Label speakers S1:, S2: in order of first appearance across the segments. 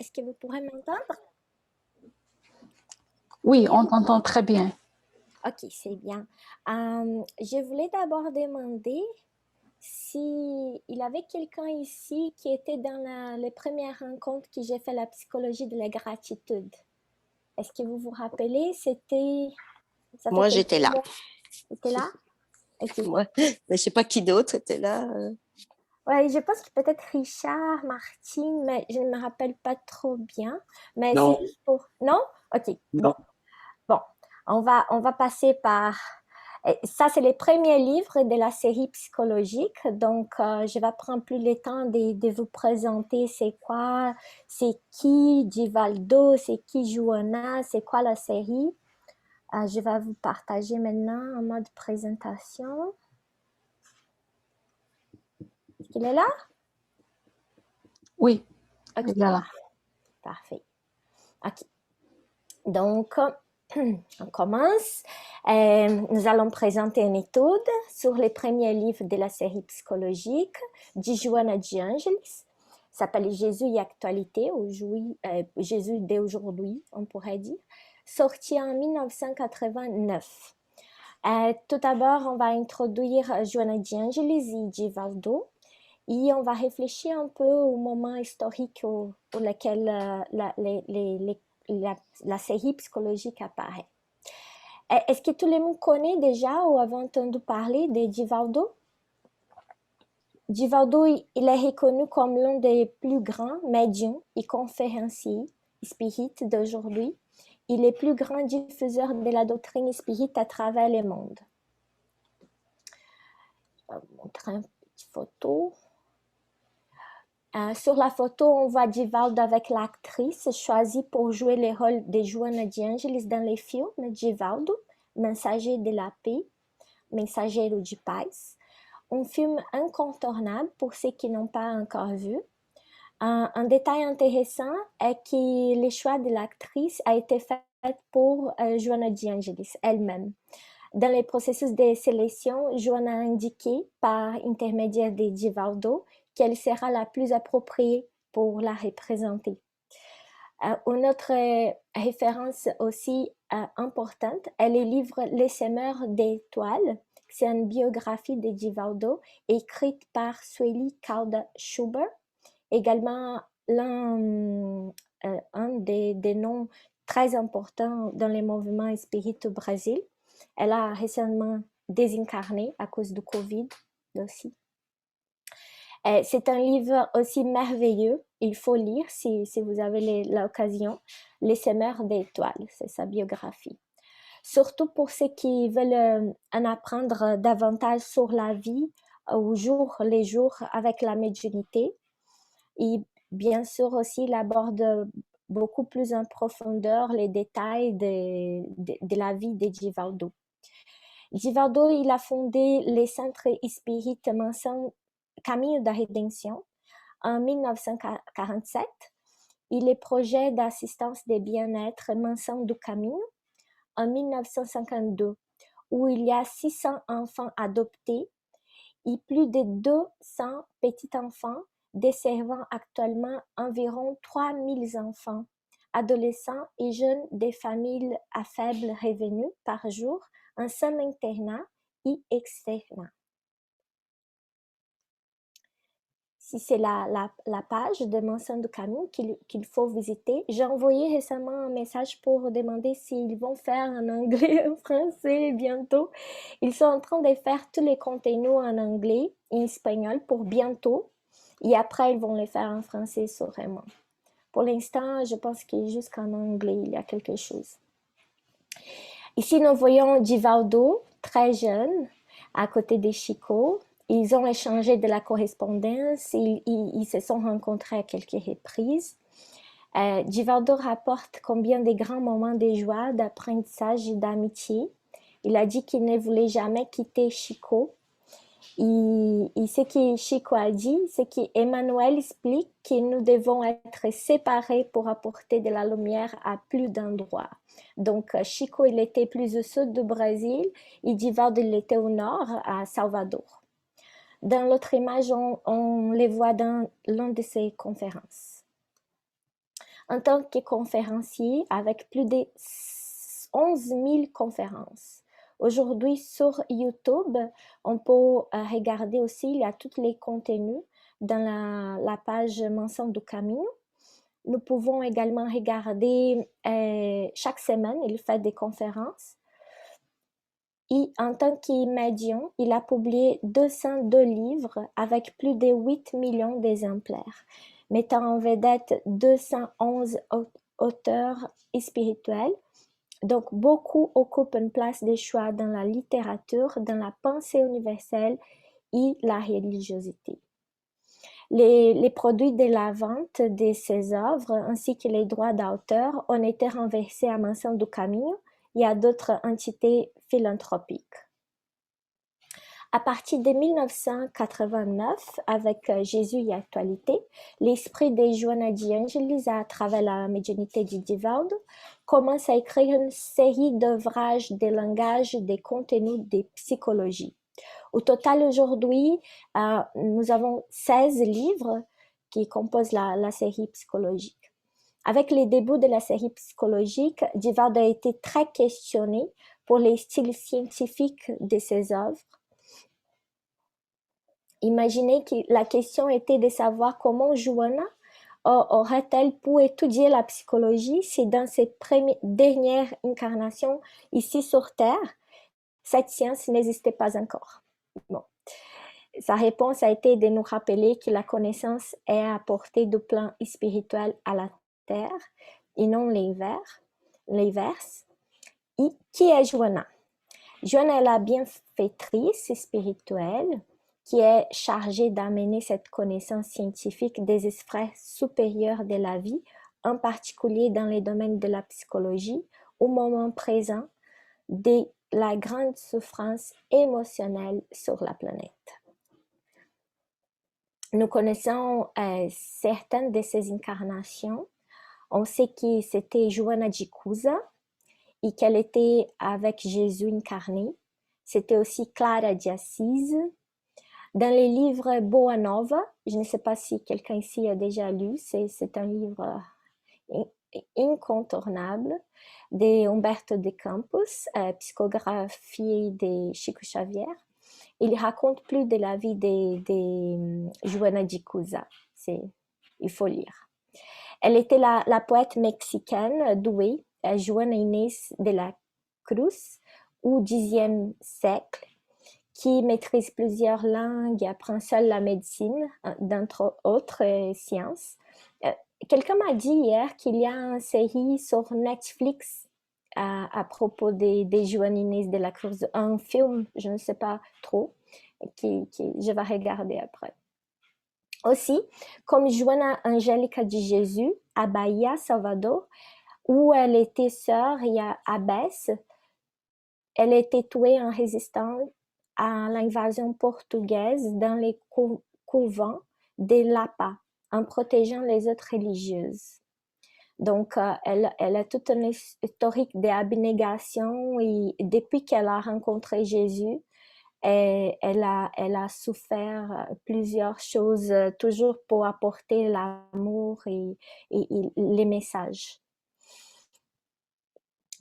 S1: Est-ce que vous pourrez m'entendre?
S2: Oui,
S1: Oui?
S2: on t'entend très bien.
S1: Ok, c'est bien. Je voulais d'abord demander si il y avait quelqu'un ici qui était dans les premières rencontres que j'ai fait la psychologie de la gratitude. Est-ce que vous vous rappelez? Ça fait
S3: Moi,
S1: quelques
S3: j'étais là.
S1: mois. C'était là? Ok.
S3: Moi, mais je sais pas qui d'autre était là.
S1: Ouais, je pense que peut-être Richard, Martine, mais je ne me rappelle pas trop bien. Mais c'est
S4: Non,
S1: juste pour... Non? Ok, bon.
S4: non.
S1: Bon, on va passer par... Ça, c'est les premiers livres de la série psychologique. Donc, je vais prendre plus le temps de vous présenter c'est quoi, c'est qui Givaldo, c'est qui Joanna, c'est quoi la série. Je vais vous partager maintenant en mode présentation. Est-ce qu'il est là?
S2: Oui,
S1: Ok,
S2: il est là.
S1: parfait. Ok. Donc, on commence. Nous allons présenter une étude sur les premiers livres de la série psychologique de Joanna de Angelis. Ça s'appelle Jésus et actualité, ou Jésus d'aujourd'hui, on pourrait dire, sorti en 1989. Tout d'abord, on va introduire Joanna de Angelis et Givaldo, et on va réfléchir un peu au moment historique au lequel la série psychologique apparaît. Est-ce que tout le monde connaît déjà ou a entendu parler de Givaldo? Givaldo, il est reconnu comme l'un des plus grands médiums et conférenciers spirites d'aujourd'hui. Il est le plus grand diffuseur de la doctrine spirite à travers le monde. Je vais vous montrer une petite photo. Sur la photo, on voit Givaldo avec l'actrice choisie pour jouer le rôle de Joanna de Angelis dans les films Givaldo, Mensager de la paix, Mensageiro de paz. Un film incontournable pour ceux qui n'ont pas encore vu. Un détail intéressant est que le choix de l'actrice a été fait pour Joanna de Angelis elle-même. Dans le processus de sélection, Joanna a indiqué par intermédiaire de Givaldo qu'elle sera la plus appropriée pour la représenter. Une autre référence aussi importante est le livre Les Semeurs d'étoiles. C'est une biographie de Givaldo écrite par Sueli Calda Schubert, également un des noms très importants dans les mouvements spirites au Brésil. Elle a récemment désincarné à cause du Covid aussi. C'est un livre aussi merveilleux, il faut lire si vous avez l'occasion, Les Semeurs d'étoiles, c'est sa biographie. Surtout pour ceux qui veulent en apprendre davantage sur la vie au jour les jours avec la médiumnité. Et bien sûr aussi, il aborde beaucoup plus en profondeur les détails de la vie de Givaldo. Givaldo, il a fondé le centre spirit Mansão Caminho da Rédemption en 1947 et le projet d'assistance de bien-être Mansão do Caminho en 1952, où il y a 600 enfants adoptés et plus de 200 petits-enfants, desservant actuellement environ 3000 enfants, adolescents et jeunes des familles à faible revenu par jour en semi-internat et externat. Si c'est la page de Mansão do Caminho qu'il faut visiter. J'ai envoyé récemment un message pour demander s'ils vont faire en anglais, en français bientôt. Ils sont en train de faire tous les contenus en anglais et en espagnol pour bientôt. Et après, ils vont les faire en français sûrement. Pour l'instant, je pense que jusqu'en anglais, il y a quelque chose. Ici, nous voyons Givaldo, très jeune, à côté de Chico. Ils ont échangé de la correspondance, ils se sont rencontrés à quelques reprises. Givaldo rapporte combien de grands moments de joie, d'apprentissage et d'amitié. Il a dit qu'il ne voulait jamais quitter Chico. Et ce que Chico a dit, c'est qu'Emmanuel explique que nous devons être séparés pour apporter de la lumière à plus d'endroits. Donc, Chico, il était plus au sud du Brésil et Givaldo, il était au nord, à Salvador. Dans l'autre image, on les voit dans l'une de ces conférences. en tant que conférencier avec plus de 11 000 conférences. Aujourd'hui, sur YouTube, on peut regarder aussi, il y a tous les contenus dans la page Mention du Camino. Nous pouvons également regarder chaque semaine, il fait des conférences. Et en tant que médium, il a publié 202 livres avec plus de 8 millions d'exemplaires, mettant en vedette 211 auteurs spirituels. Donc, beaucoup occupent une place de choix dans la littérature, dans la pensée universelle et la religiosité. Les produits de la vente de ces œuvres ainsi que les droits d'auteur ont été renversés à Menção do Caminho et à d'autres entités philanthropiques. À partir de 1989, avec Jésus et Actualité, l'esprit de Joana de Angelis, à travers la médiumnité de Divaldo, commence à écrire une série d'ouvrages de langage, de contenus de psychologie. Au total, aujourd'hui, nous avons 16 livres qui composent la série psychologique. Avec les débuts de la série psychologique, Divaldo a été très questionné pour les styles scientifiques de ses œuvres. Imaginez que la question était de savoir comment Joana aurait-elle pu étudier la psychologie si dans ses dernières incarnations ici sur Terre, cette science n'existait pas encore. Bon. Sa réponse a été de nous rappeler que la connaissance est apportée du plan spirituel à la Terre et non l'inverse. Et qui est Joana? Joana est la bienfaitrice spirituelle qui est chargée d'amener cette connaissance scientifique des sphères supérieures de la vie, en particulier dans les domaines de la psychologie, au moment présent de la grande souffrance émotionnelle sur la planète. Nous connaissons certaines de ces incarnations. On sait que c'était Joana de Cusa et qu'elle était avec Jésus incarné. C'était aussi Clara de Assise. Dans les livres Boa Nova, je ne sais pas si quelqu'un ici a déjà lu, c'est un livre incontournable de Humberto de Campos, psychographie de Chico Xavier. Il raconte plus de la vie de Joana de Cusa. Il faut lire. Elle était la poète mexicaine douée, Juana Inés de la Cruz, au Xe siècle, qui maîtrise plusieurs langues et apprend seule la médecine, d'entre autres sciences. Quelqu'un m'a dit hier qu'il y a une série sur Netflix à propos de Juana Inés de la Cruz, un film, je ne sais pas trop, qui je vais regarder après. Aussi, comme Joana Angélica de Jésus à Bahia, Salvador, où elle était sœur et abbesse, elle était tuée en résistant à l'invasion portugaise dans les couvents de Lapa, en protégeant les autres religieuses. Donc, elle a toute une historique d'abnégation et depuis qu'elle a rencontré Jésus, elle a souffert plusieurs choses, toujours pour apporter l'amour et les messages.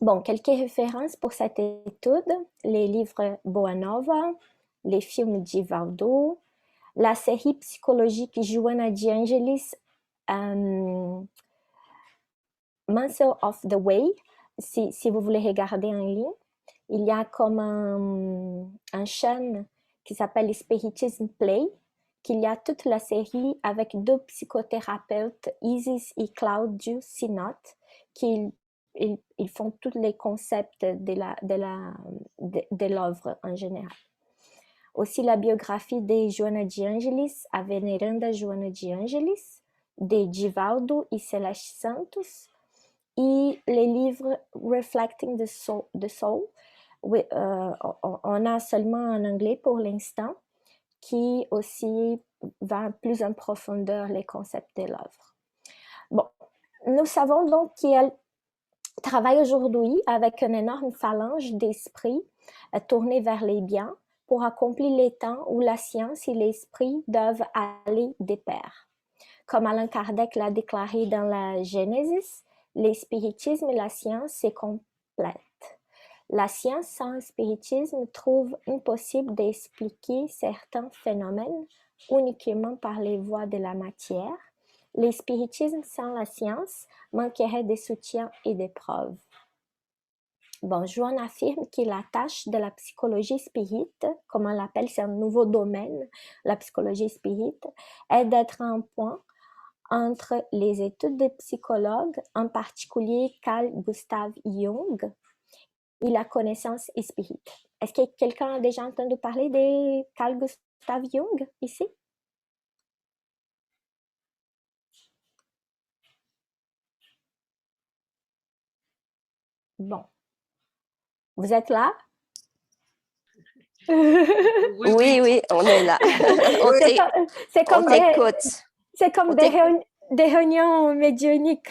S1: Bon, quelques références pour cette étude, les livres Boa Nova, les films Divaldo, la série psychologique Joana de Angelis, Master of the Way, si vous voulez regarder en ligne. Il y a comme un chaîne qui s'appelle Spiritism Play, qu'il y a toute la série avec deux psychothérapeutes, Isis et Claudio Sinot, qui ils font tous les concepts de l'œuvre en général. Aussi la biographie de Joana de Angelis, A Veneranda Joana de Angelis, de Divaldo et Celeste Santos, et les livres Reflecting the Soul. Oui, on a seulement en anglais pour l'instant, qui aussi va plus en profondeur les concepts de l'œuvre. Bon, nous savons donc qu'elle travaille aujourd'hui avec une énorme phalange d'esprits tournés vers les biens pour accomplir les temps où la science et l'esprit doivent aller de pair. Comme Allan Kardec l'a déclaré dans la Genèse, le spiritisme et la science se complètent. La science sans spiritisme trouve impossible d'expliquer certains phénomènes uniquement par les voies de la matière. Le spiritisme sans la science manquerait de soutien et de preuves. Bon, Joanne affirme que la tâche de la psychologie spirite, comme on l'appelle, c'est un nouveau domaine, la psychologie spirite, est d'être un point entre les études des psychologues, en particulier Carl Gustav Jung, et la connaissance spirite. Est-ce que quelqu'un a déjà entendu parler de Carl Gustav Jung ici? Bon. Vous êtes là?
S2: Oui,
S3: Oui, oui, on est là. On
S1: C'est comme
S3: t'écoute.
S1: des réunions médioniques.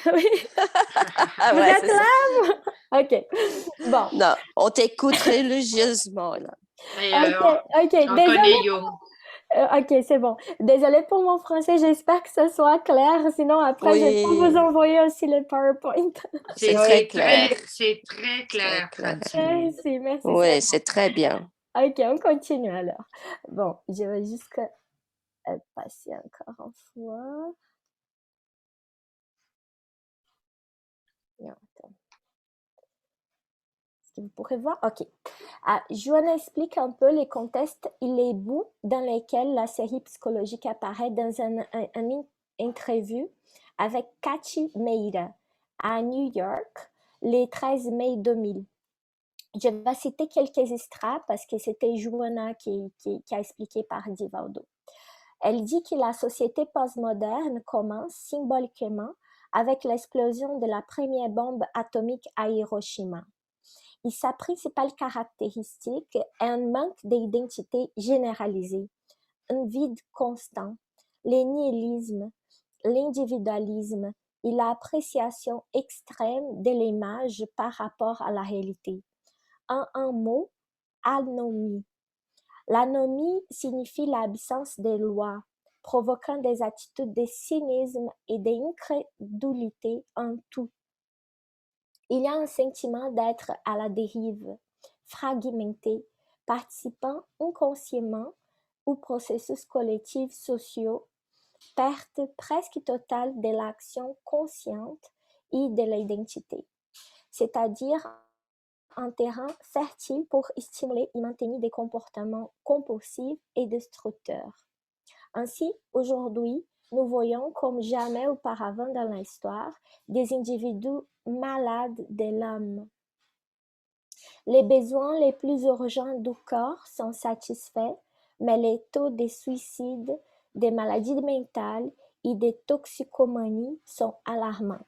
S3: Ah
S1: Vous
S3: ouais,
S1: êtes
S3: c'est ça.
S1: là? OK. Bon.
S3: Non, on t'écoute religieusement, là.
S2: Mais,
S1: OK.
S2: on
S1: Désolée.
S2: connaît Jung.
S1: OK, c'est bon. Désolée pour mon français, j'espère que ce soit clair. Sinon, après, je vais
S3: Oui,
S1: vous envoyer aussi le PowerPoint.
S3: c'est très clair.
S2: C'est très clair,
S3: Très clair.
S1: Merci, merci.
S3: Oui, c'est très bien.
S1: OK, on continue alors. Bon, je vais juste passer encore une fois. Non, attends. Est-ce que vous pourrez voir? OK. Joanna explique un peu les contextes et les bouts dans lesquels la série psychologique apparaît dans une entrevue avec Kachi Meira à New York le 13 mai 2000. Je vais citer quelques extraits parce que c'était Joanna qui a expliqué par Divaldo. Elle dit que la société postmoderne commence symboliquement avec l'explosion de la première bombe atomique à Hiroshima. Et sa principale caractéristique est un manque d'identité généralisée, un vide constant, le nihilisme, l'individualisme et l'appréciation extrême de l'image par rapport à la réalité. En un mot, anomie. L'anomie signifie l'absence de lois, provoquant des attitudes de cynisme et d'incrédulité en tout. Il y a un sentiment d'être à la dérive, fragmenté, participant inconsciemment aux processus collectifs sociaux, perte presque totale de l'action consciente et de l'identité, c'est-à-dire un terrain fertile pour stimuler et maintenir des comportements compulsifs et destructeurs. Ainsi, aujourd'hui, nous voyons comme jamais auparavant dans l'histoire des individus malades de l'âme. Les besoins les plus urgents du corps sont satisfaits, mais les taux de suicide, de maladies mentales et de toxicomanie sont alarmants.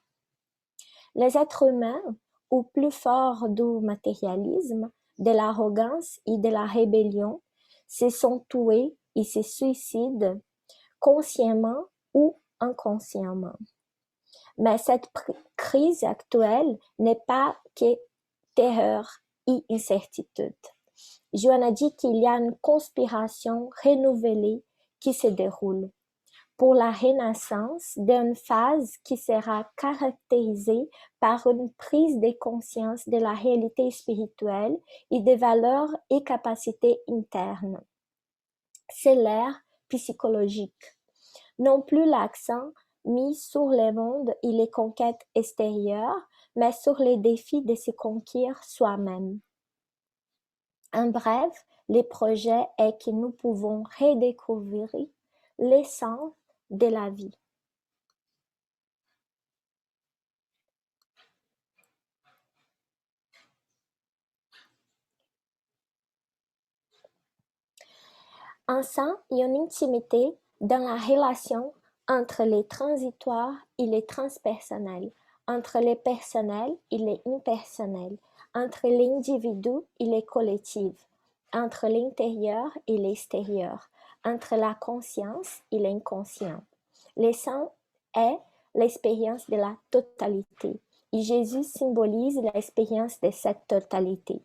S1: Les êtres humains, au plus fort du matérialisme, de l'arrogance et de la rébellion, se sont tués et se suicident consciemment ou inconsciemment. Mais cette crise actuelle n'est pas que terreur et incertitude. Joanna dit qu'il y a une conspiration renouvelée qui se déroule pour la renaissance d'une phase qui sera caractérisée par une prise de conscience de la réalité spirituelle et des valeurs et capacités internes. C'est l'ère psychologique. Non plus l'accent mis sur le monde et les conquêtes extérieures, mais sur les défis de se conquérir soi-même. En bref, le projet est que nous pouvons redécouvrir l'essence de la vie. Un sens et une intimité dans la relation entre les transitoires et les transpersonnels, entre les personnels et les impersonnels, entre l'individu et les collectifs, entre l'intérieur et l'extérieur, entre la conscience et l'inconscient. L'essence est l'expérience de la totalité, et Jésus symbolise l'expérience de cette totalité.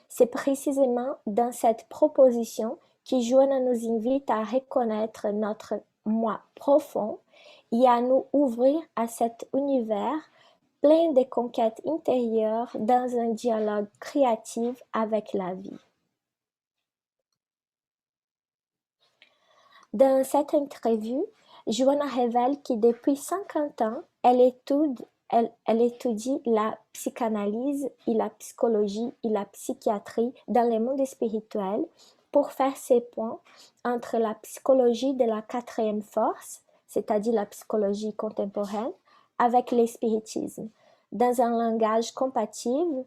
S1: C'est précisément dans cette proposition que Joanna nous invite à reconnaître notre moi profond et à nous ouvrir à cet univers plein de conquêtes intérieures dans un dialogue créatif avec la vie. Dans cette interview, Joanna révèle que depuis 50 ans, elle étudie la psychanalyse et la psychologie et la psychiatrie dans le monde spirituel pour faire ces points entre la psychologie de la quatrième force, c'est-à-dire la psychologie contemporaine, avec le spiritisme, dans un langage compatible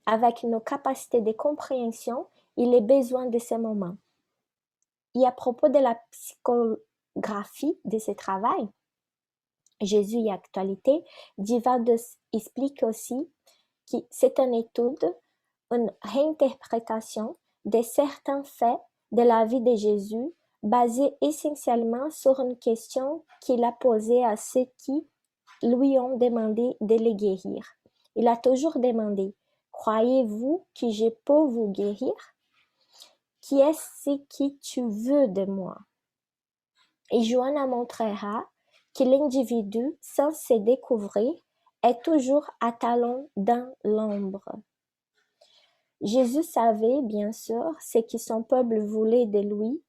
S1: avec nos capacités de compréhension et les besoins de ce moment. Et à propos de la psychographie de ce travail, Jésus et actualité, Divaldos explique aussi que c'est une étude, une réinterprétation de certains faits de la vie de Jésus basée essentiellement sur une question qu'il a posée à ceux qui lui ont demandé de les guérir. Il a toujours demandé, « Croyez-vous que je peux vous guérir? Qui est-ce que tu veux de moi? » Et Joanna montrera que l'individu, sans se découvrir, est toujours à talons dans l'ombre. Jésus savait, bien sûr, ce que son peuple voulait de lui,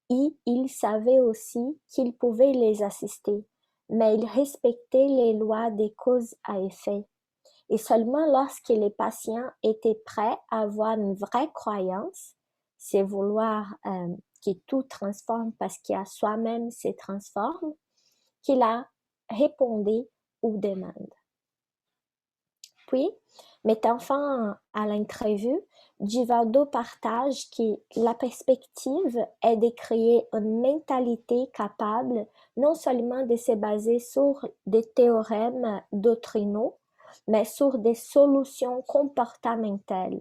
S1: et il savait aussi qu'il pouvait les assister, mais il respectait les lois des causes à effet. Et seulement lorsque les patients étaient prêts à avoir une vraie croyance, c'est vouloir que tout transforme parce qu'à soi-même se transforme, qu'il a répondu aux demandes. Puis, mettant fin à l'interview, Divaldo partage que la perspective est de créer une mentalité capable non seulement de se baser sur des théorèmes doctrinaux, mais sur des solutions comportementales.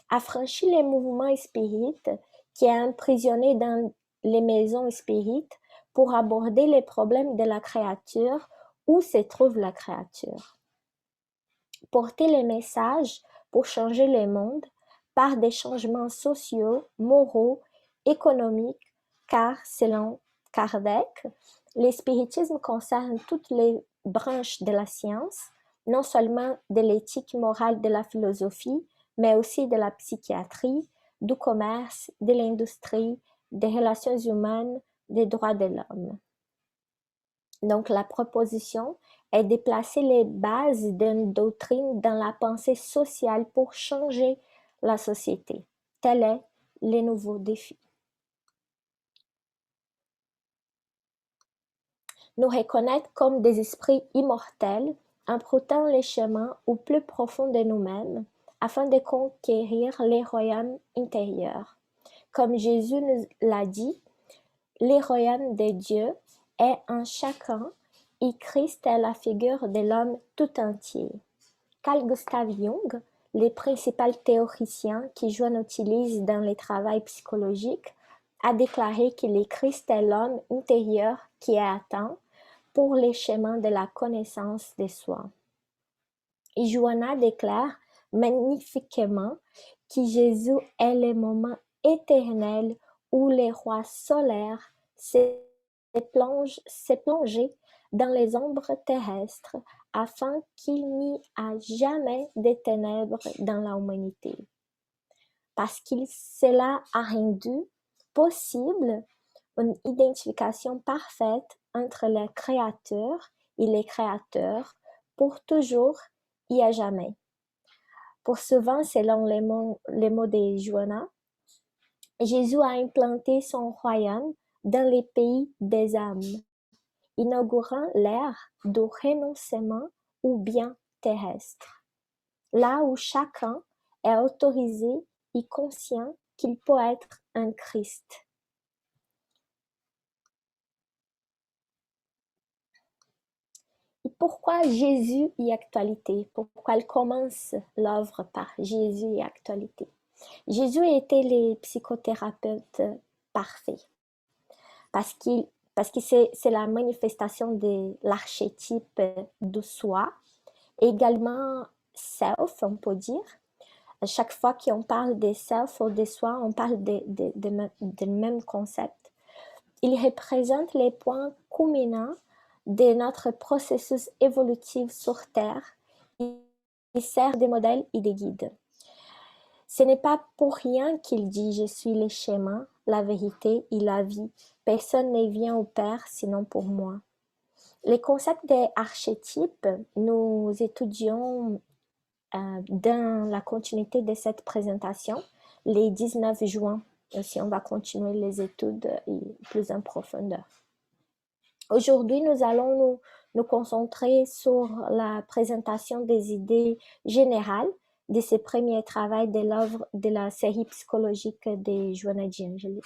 S1: Affranchir les mouvements spirites qui est emprisonné dans les maisons spirites pour aborder les problèmes de la créature, où se trouve la créature. Porter les messages pour changer le monde par des changements sociaux, moraux, économiques, car selon Kardec, le spiritisme concerne toutes les branches de la science, non seulement de l'éthique morale de la philosophie, mais aussi de la psychiatrie, du commerce, de l'industrie, des relations humaines, des droits de l'homme. Donc, la proposition est de placer les bases d'une doctrine dans la pensée sociale pour changer la société. Tel est le nouveau défi. Nous reconnaître comme des esprits immortels, empruntant les chemins au plus profond de nous-mêmes, afin de conquérir les royaumes intérieurs. Comme Jésus nous l'a dit, le royaume de Dieu est en chacun et Christ est la figure de l'homme tout entier. Carl Gustav Jung, le principal théoricien que Jung utilise dans les travaux psychologiques, a déclaré que le Christ est l'homme intérieur qui est atteint pour les chemins de la connaissance de soi. Et Joanna déclare magnifiquement que Jésus est le moment éternel où le roi solaire s'est plongé dans les ombres terrestres afin qu'il n'y ait jamais de ténèbres dans l'humanité. Parce qu'il cela a rendu possible une identification parfaite entre le Créateur et les créateurs pour toujours et à jamais. Pour souvent, selon les mots de Joanna, Jésus a implanté son royaume dans les pays des âmes, inaugurant l'ère du renoncement au bien terrestre, là où chacun est autorisé et conscient qu'il peut être un Christ. Et pourquoi Jésus et actualité? Pourquoi elle commence l'œuvre par Jésus et actualité? Jésus était le psychothérapeute parfait parce que c'est la manifestation de l'archétype de soi, également self, on peut dire. À chaque fois qu'on parle de self ou de soi, on parle du même concept. il représente les points culminants de notre processus évolutif sur Terre. Il sert de modèle et de guide. Ce n'est pas pour rien qu'il dit « Je suis le chemin, la vérité et la vie. Personne ne vient au Père sinon pour moi. » Les concepts des archétypes, nous étudions dans la continuité de cette présentation, les 19 juin. Aussi, on va continuer les études plus en profondeur. Aujourd'hui, nous allons nous concentrer sur la présentation des idées générales de ce premier travail de l'œuvre de la série psychologique de Joanna de Angelis.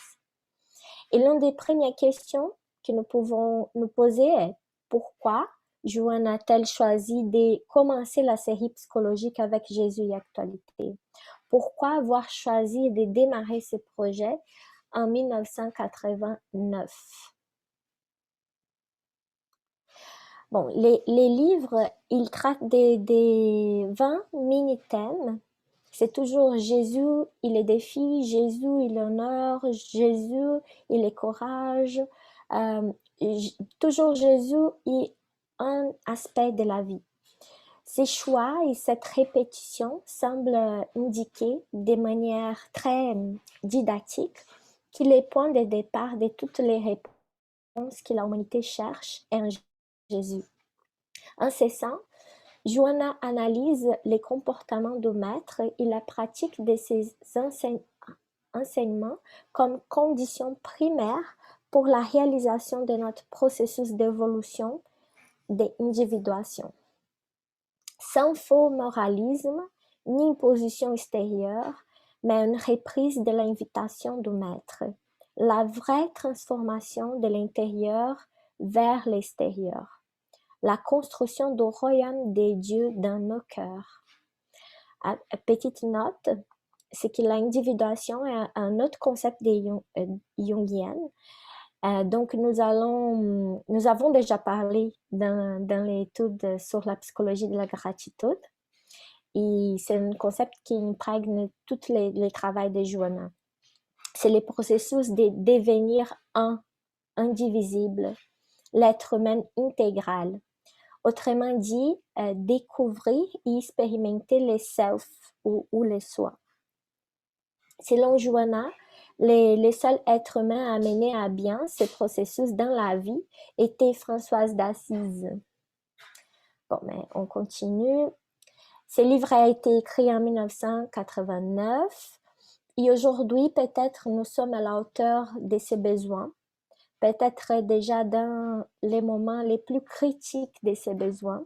S1: Et l'une des premières questions que nous pouvons nous poser est pourquoi Joanna a-t-elle choisi de commencer la série psychologique avec Jésus et actualité? Pourquoi avoir choisi de démarrer ce projet en 1989? Bon, les livres, ils traitent des 20 mini-thèmes. C'est toujours Jésus et les défis, Jésus et l'honneur, Jésus et le courage. Toujours Jésus et un aspect de la vie. Ces choix et cette répétition semblent indiquer de manière très didactique qu'il est point de départ de toutes les réponses que l'humanité cherche en Jésus. En ce sens, Joanna analyse les comportements du maître et la pratique de ses enseignements comme condition primaire pour la réalisation de notre processus d'évolution, d'individuation. Sans faux moralisme, ni imposition extérieure, mais une reprise de l'invitation du maître, la vraie transformation de l'intérieur vers l'extérieur, la construction du royaume des dieux dans nos cœurs. Petite note, c'est que l'individuation est un autre concept jungien. Donc, nous avons déjà parlé dans l'étude sur la psychologie de la gratitude. Et c'est un concept qui imprègne tout le travail de Joanna. C'est le processus de devenir un, indivisible, l'être humain intégral. Autrement dit, découvrir et expérimenter le self ou le soi. Selon Joanna, les seuls êtres humains à mener à bien ce processus dans la vie étaient Françoise d'Assise. Bon, mais on continue. Ce livre a été écrit en 1989 et aujourd'hui, peut-être nous sommes à la hauteur de ses besoins, peut-être déjà dans les moments les plus critiques de ses besoins.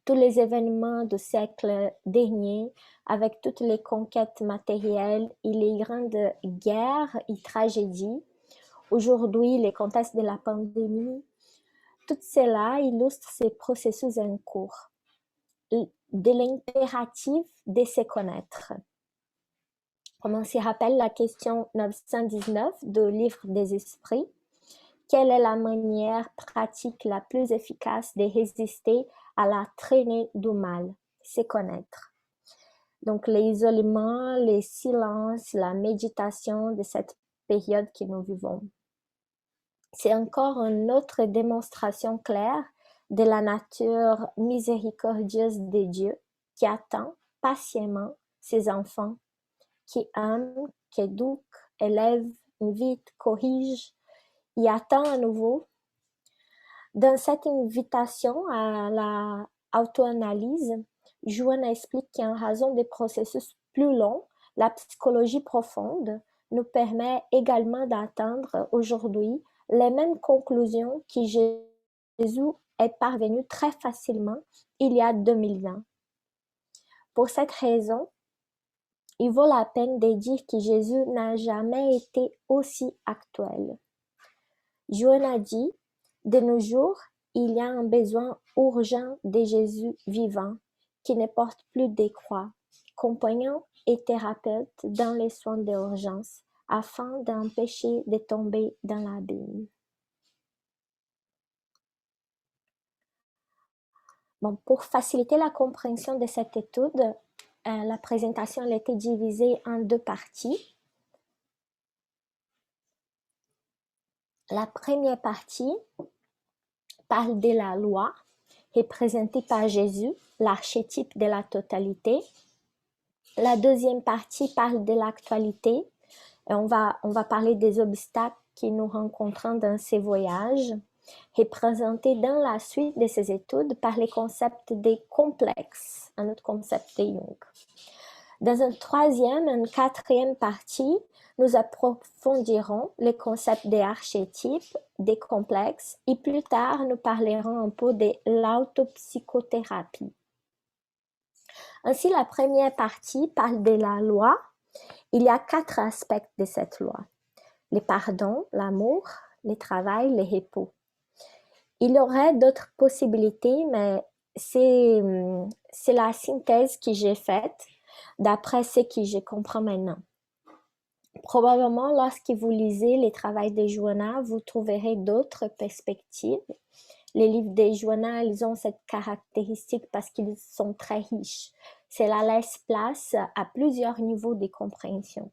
S1: Tous les événements du siècle dernier, avec toutes les conquêtes matérielles et les grandes guerres et tragédies, aujourd'hui les contextes de la pandémie, tout cela illustre ces processus en cours, de l'impératif de se connaître. Comme on s'y rappelle la question 919 du livre des esprits, quelle est la manière pratique la plus efficace de résister à la traînée du mal? Se connaître. Donc, l'isolement, le silence, la méditation de cette période que nous vivons. C'est encore une autre démonstration claire de la nature miséricordieuse de Dieu qui attend patiemment ses enfants, qui aime, qui éduque, élève, invite, corrige, et attend à nouveau. Dans cette invitation à la auto-analyse, Joanna explique qu'en raison des processus plus longs, la psychologie profonde nous permet également d'atteindre aujourd'hui les mêmes conclusions que Jésus est parvenu très facilement il y a 2000 ans. Pour cette raison, il vaut la peine de dire que Jésus n'a jamais été aussi actuel. Joanna dit, de nos jours, il y a un besoin urgent de Jésus vivant qui ne porte plus de croix, compagnon et thérapeute dans les soins d'urgence afin d'empêcher de tomber dans l'abîme. Bon, pour faciliter la compréhension de cette étude, la présentation a été divisée en deux parties. La première partie parle de la loi, représentée par Jésus, l'archétype de la totalité. La deuxième partie parle de l'actualité. Et on va parler des obstacles que nous rencontrons dans ces voyages, représentés dans la suite de ces études par les concepts des complexes, un autre concept de Jung. Dans une troisième et une quatrième partie, nous approfondirons les concepts des archétypes, des complexes, et plus tard, nous parlerons un peu de l'autopsychothérapie. Ainsi, la première partie parle de la loi. Il y a 4 aspects de cette loi: le pardon, l'amour, le travail, le repos. Il y aurait d'autres possibilités, mais c'est la synthèse que j'ai faite d'après ce que je comprends maintenant. Probablement, lorsque vous lisez les travaux de Joanna, vous trouverez d'autres perspectives. Les livres de Joanna, ils ont cette caractéristique parce qu'ils sont très riches. Cela laisse place à plusieurs niveaux de compréhension.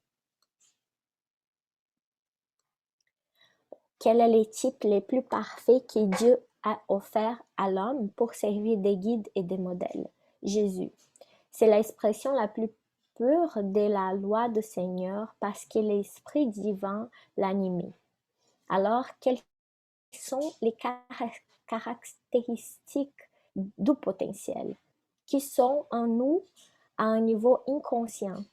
S1: Quel est le type le plus parfait que Dieu a offert à l'homme pour servir de guide et de modèle? Jésus. C'est l'expression la plus pure de la loi du Seigneur parce que l'Esprit divin l'animait. Alors, quelles sont les caractéristiques du potentiel qui sont en nous à un niveau inconscient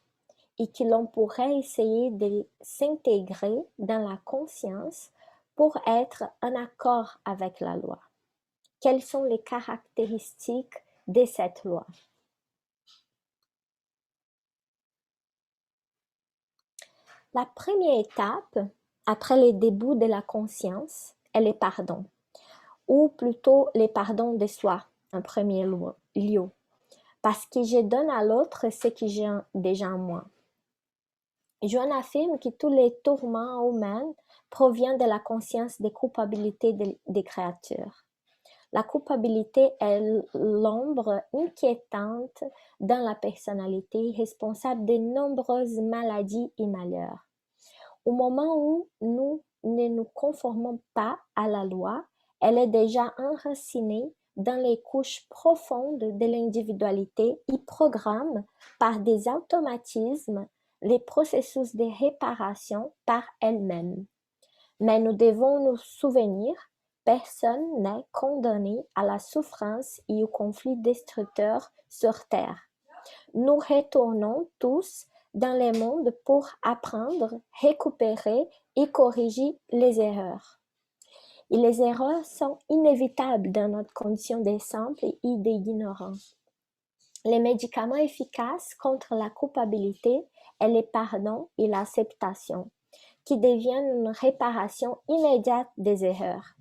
S1: et que l'on pourrait essayer de s'intégrer dans la conscience pour être en accord avec la loi? Quelles sont les caractéristiques de cette loi? La première étape, après le début de la conscience, est le pardon, ou plutôt le pardon de soi, en premier lieu, parce que je donne à l'autre ce que j'ai déjà en moi. Joanne affirme que tous les tourments humains proviennent de la conscience de culpabilité des créatures. La culpabilité est l'ombre inquiétante dans la personnalité responsable de nombreuses maladies et malheurs. Au moment où nous ne nous conformons pas à la loi, elle est déjà enracinée dans les couches profondes de l'individualité et programme par des automatismes les processus de réparation par elle-même. Mais nous devons nous souvenir, personne n'est condamné à la souffrance et au conflit destructeur sur Terre. Nous retournons tous dans le monde pour apprendre, récupérer et corriger les erreurs. Et les erreurs sont inévitables dans notre condition de simple et d'ignorant. Les médicaments efficaces contre la culpabilité est le pardon et l'acceptation, qui deviennent une réparation immédiate des erreurs.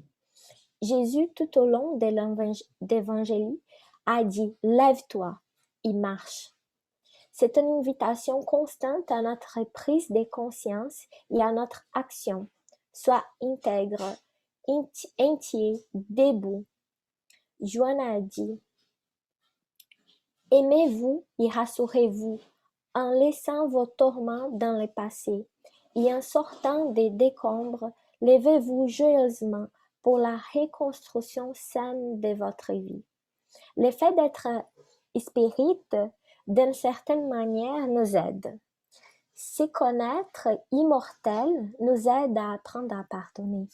S1: Jésus, tout au long de l'évangile, a dit « Lève-toi et marche ». C'est une invitation constante à notre prise de conscience et à notre action, soit intègre, entier, debout. Joanna a dit « Aimez-vous et rassurez-vous en laissant vos tourments dans le passé et en sortant des décombres, levez-vous joyeusement pour la reconstruction saine de votre vie. » Le fait d'être spirit, d'une certaine manière, nous aide. Se connaître immortel nous aide à apprendre à pardonner.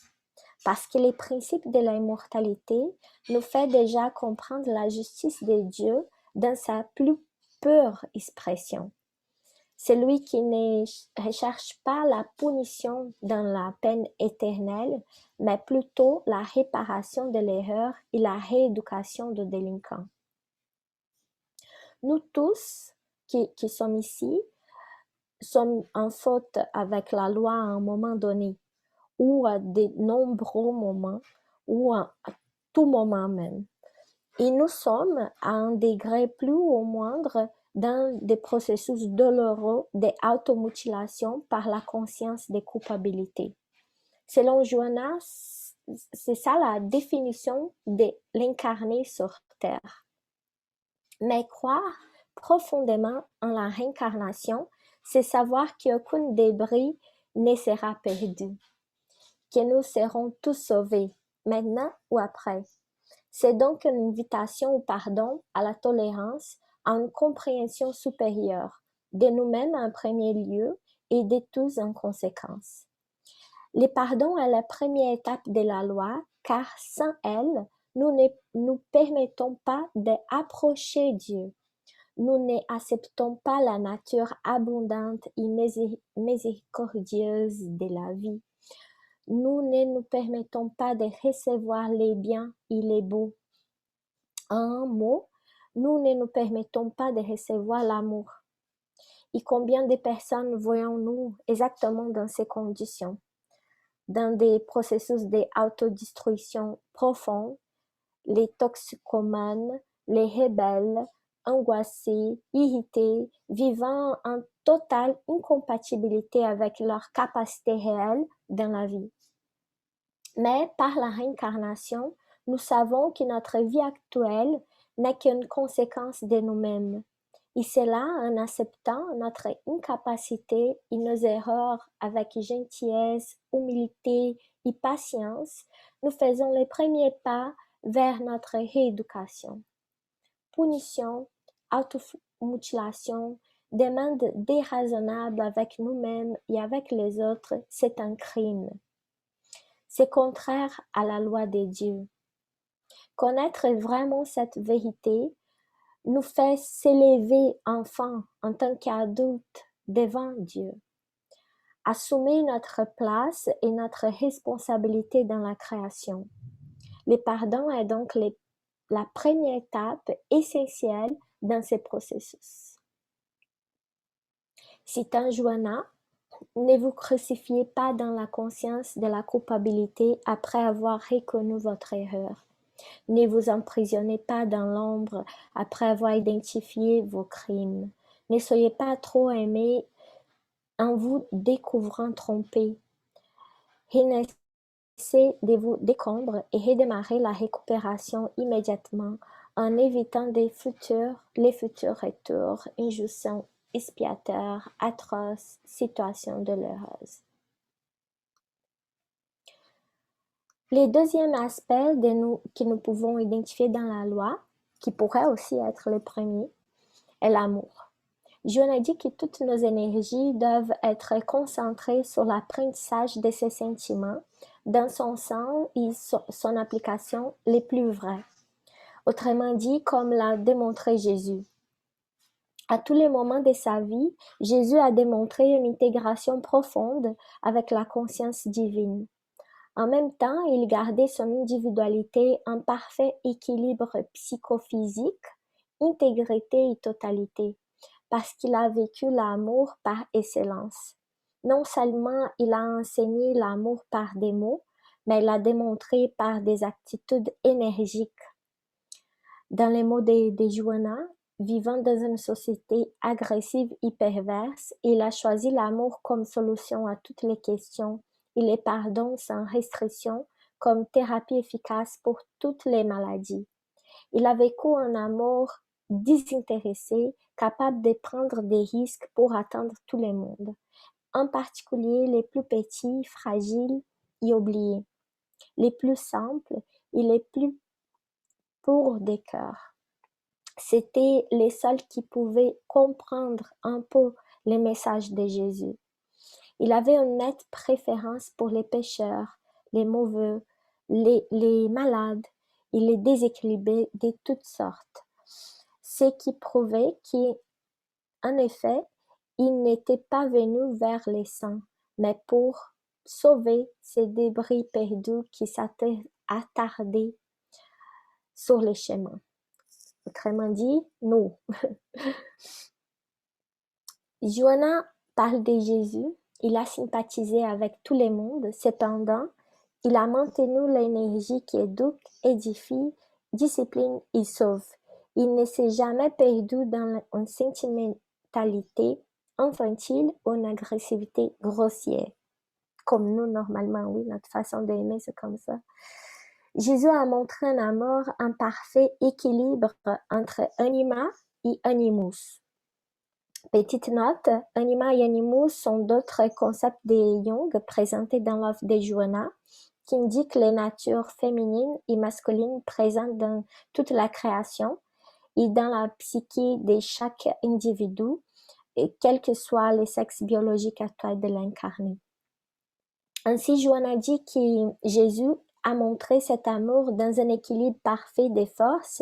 S1: Parce que les principes de l'immortalité nous fait déjà comprendre la justice de Dieu dans sa plus pure expression. Celui qui ne recherche pas la punition dans la peine éternelle, mais plutôt la réparation de l'erreur et la rééducation du délinquant. Nous tous qui sommes ici sommes en faute avec la loi à un moment donné, ou à de nombreux moments, ou à tout moment même. Et nous sommes à un degré plus ou moindre dans des processus douloureux d'automutilation par la conscience de culpabilité. Selon Joanna, c'est ça la définition de l'incarné sur Terre. Mais croire profondément en la réincarnation, c'est savoir qu'aucun débris ne sera perdu. que nous serons tous sauvés, maintenant ou après. C'est donc une invitation au pardon, à la tolérance, à une compréhension supérieure, de nous-mêmes en premier lieu et de tous en conséquence. Le pardon est la première étape de la loi, car sans elle, nous ne nous permettons pas d'approcher Dieu. Nous n'acceptons pas la nature abondante et miséricordieuse de la vie. Nous ne nous permettons pas de recevoir les biens et les beaux. En un mot, nous ne nous permettons pas de recevoir l'amour. Et combien de personnes voyons-nous exactement dans ces conditions? Dans des processus d'autodestruction profonds, les toxicomanes, les rebelles, angoissés, irrités, vivant en totale incompatibilité avec leur capacité réelle dans la vie. Mais par la réincarnation, nous savons que notre vie actuelle n'est qu'une conséquence de nous-mêmes. Et cela, en acceptant notre incapacité et nos erreurs avec gentillesse, humilité et patience, nous faisons les premiers pas vers notre rééducation. Punition, automutilation, demande déraisonnable avec nous-mêmes et avec les autres, c'est un crime. C'est contraire à la loi de Dieu. Connaître vraiment cette vérité nous fait s'élever enfin en tant qu'adultes devant Dieu. Assumer notre place et notre responsabilité dans la création. Le pardon est donc la première étape essentielle dans ce processus. Citant Johanna, ne vous crucifiez pas dans la conscience de la culpabilité après avoir reconnu votre erreur. Ne vous emprisonnez pas dans l'ombre après avoir identifié vos crimes. Ne soyez pas trop aimé en vous découvrant trompé. Renaissez de vos décombres et redémarrez la récupération immédiatement en évitant les futurs retours, injustices expiatoires, atroces, situations douloureuses. Le deuxième aspect que nous pouvons identifier dans la loi, qui pourrait aussi être le premier, est l'amour. Johanna dit que toutes nos énergies doivent être concentrées sur l'apprentissage de ces sentiments dans son sens et son application les plus vraies. Autrement dit, comme l'a démontré Jésus. À tous les moments de sa vie, Jésus a démontré une intégration profonde avec la conscience divine. En même temps, il gardait son individualité en parfait équilibre psychophysique, intégrité et totalité, parce qu'il a vécu l'amour par excellence. Non seulement il a enseigné l'amour par des mots, mais il l'a démontré par des attitudes énergiques. Dans les mots de Johanna, vivant dans une société agressive et perverse, il a choisi l'amour comme solution à toutes les questions et le pardon sans restriction comme thérapie efficace pour toutes les maladies. Il a vécu un amour désintéressé, capable de prendre des risques pour atteindre tout le monde, en particulier les plus petits, fragiles et oubliés, les plus simples et les plus purs des cœurs. C'était les seuls qui pouvaient comprendre un peu les messages de Jésus. Il avait une nette préférence pour les pécheurs, les mauvais, les malades et les déséquilibrés de toutes sortes. Ce qui prouvait qu'en effet, il n'était pas venu vers les saints, mais pour sauver ces débris perdus qui s'attardaient sur les chemins. Autrement dit, nous. Johanna parle de Jésus. Il a sympathisé avec tout le monde. Cependant, il a maintenu l'énergie qui éduque, édifie, discipline et sauve. Il ne s'est jamais perdu dans une sentimentalité infantile ou une agressivité grossière. Comme nous, normalement, oui, notre façon d'aimer, c'est comme ça. Jésus a montré un amour en parfait équilibre entre anima et animus. Petite note, anima et animus sont d'autres concepts de Jung présentés dans l'œuvre de Joanna, qui indiquent les natures féminines et masculines présentes dans toute la création et dans la psyché de chaque individu, et quel que soit le sexe biologique actuel de l'incarné. Ainsi, Joanna dit que Jésus a montré cet amour dans un équilibre parfait des forces,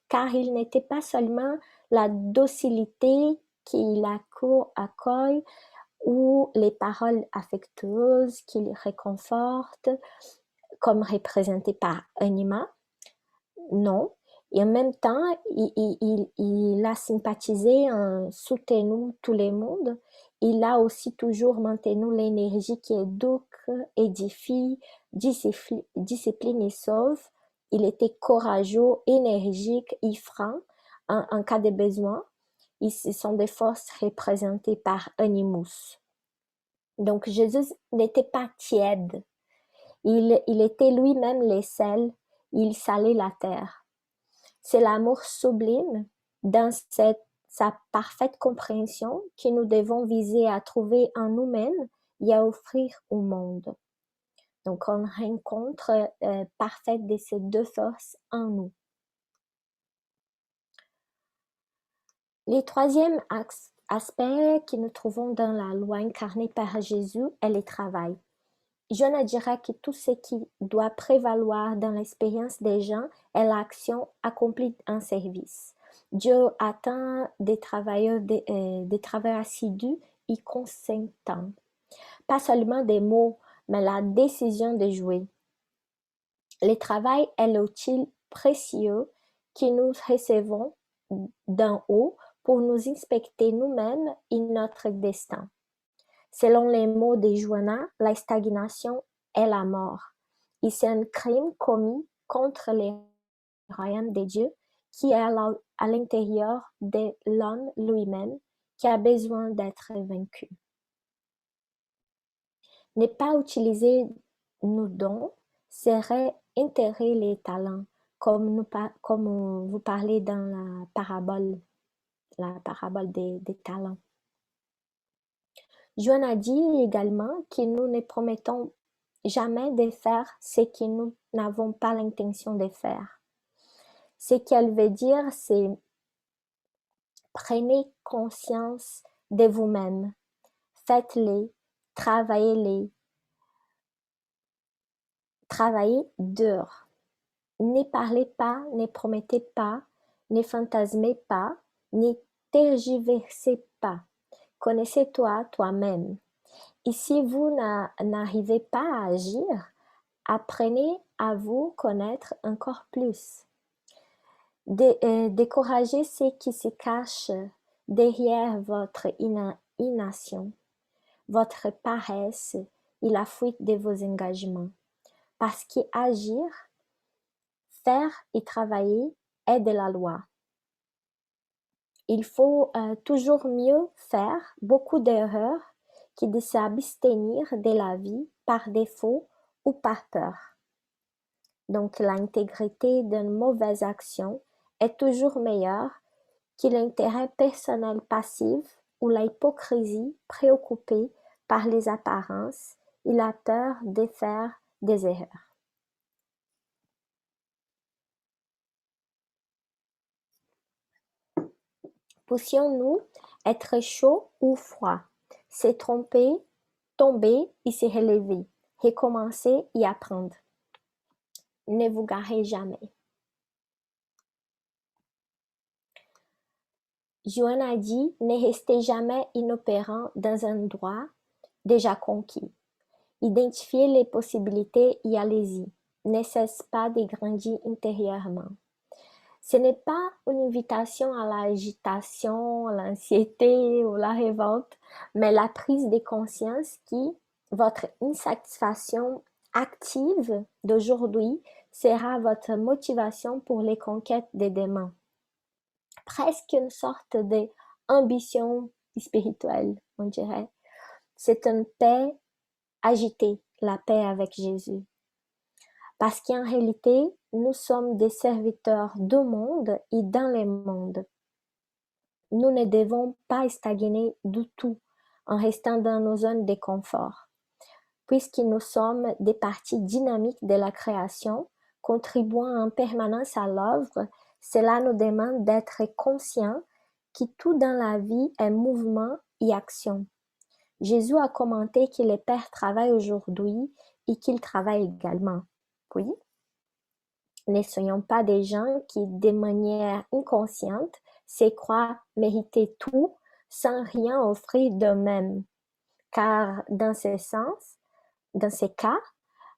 S1: car il n'était pas seulement la docilité qui accueille ou les paroles affectueuses qui le réconfortent, comme représenté par Anima, non. Et en même temps, il a sympathisé en soutenu tout le monde. Il a aussi toujours maintenu l'énergie qui éduque, édifie, discipline et sauve. Il était courageux, énergique et franc en cas de besoin. Et ce sont des forces représentées par Animus. Donc Jésus n'était pas tiède. Il était lui-même le sel. Il salait la terre. C'est l'amour sublime dans sa parfaite compréhension que nous devons viser à trouver en nous-mêmes et à offrir au monde. Donc, on rencontre parfaite de ces deux forces en nous. Le troisième aspect que nous trouvons dans la loi incarnée par Jésus est le travail. Joanna dira que tout ce qui doit prévaloir dans l'expérience des gens est l'action accomplie en service. Dieu attend des travailleurs assidus et consentants. Pas seulement des mots, mais la décision de jouer. Le travail est l'outil précieux que nous recevons d'en haut pour nous inspecter nous-mêmes et notre destin. Selon les mots de Joanna, la stagnation est la mort. Et c'est un crime commis contre le royaume de Dieu qui est à l'intérieur de l'homme lui-même, qui a besoin d'être vaincu. Ne pas utiliser nos dons serait enterrer les talents, comme vous parlez dans la parabole des talents. Joanna dit également que nous ne promettons jamais de faire ce que nous n'avons pas l'intention de faire. Ce qu'elle veut dire, c'est prenez conscience de vous-même, faites-les, travaillez-les, travaillez dur. Ne parlez pas, ne promettez pas, ne fantasmez pas, ne tergiversez pas. Connaissez-toi toi-même. Et si vous n'arrivez pas à agir, apprenez à vous connaître encore plus. Découragez ceux qui se cachent derrière votre inaction, votre paresse et la fuite de vos engagements. Parce qu'agir, faire et travailler est de la loi. Il faut toujours mieux faire beaucoup d'erreurs que de s'abstenir de la vie par défaut ou par peur. Donc l'intégrité d'une mauvaise action est toujours meilleure que l'intérêt personnel passif ou l'hypocrisie préoccupée par les apparences et la peur de faire des erreurs. Puissions-nous être chaud ou froid, se tromper, tomber et se relever, recommencer et apprendre. Ne vous garez jamais. Joanna dit, ne restez jamais inopérant dans un droit déjà conquis. Identifiez les possibilités et allez-y. Ne cesse pas de grandir intérieurement. Ce n'est pas une invitation à l'agitation, à l'anxiété ou la révolte, mais la prise de conscience que votre insatisfaction active d'aujourd'hui sera votre motivation pour les conquêtes de demain. Presque une sorte d'ambition spirituelle, on dirait. C'est une paix agitée, la paix avec Jésus. Parce qu'en réalité, nous sommes des serviteurs du monde et dans le monde. Nous ne devons pas stagner du tout en restant dans nos zones de confort. Puisque nous sommes des parties dynamiques de la création, contribuant en permanence à l'œuvre, cela nous demande d'être conscients que tout dans la vie est mouvement et action. Jésus a commenté que les pères travaillent aujourd'hui et qu'ils travaillent également. Oui, ne soyons pas des gens qui, de manière inconsciente, se croient mériter tout sans rien offrir d'eux-mêmes. Car dans ce cas,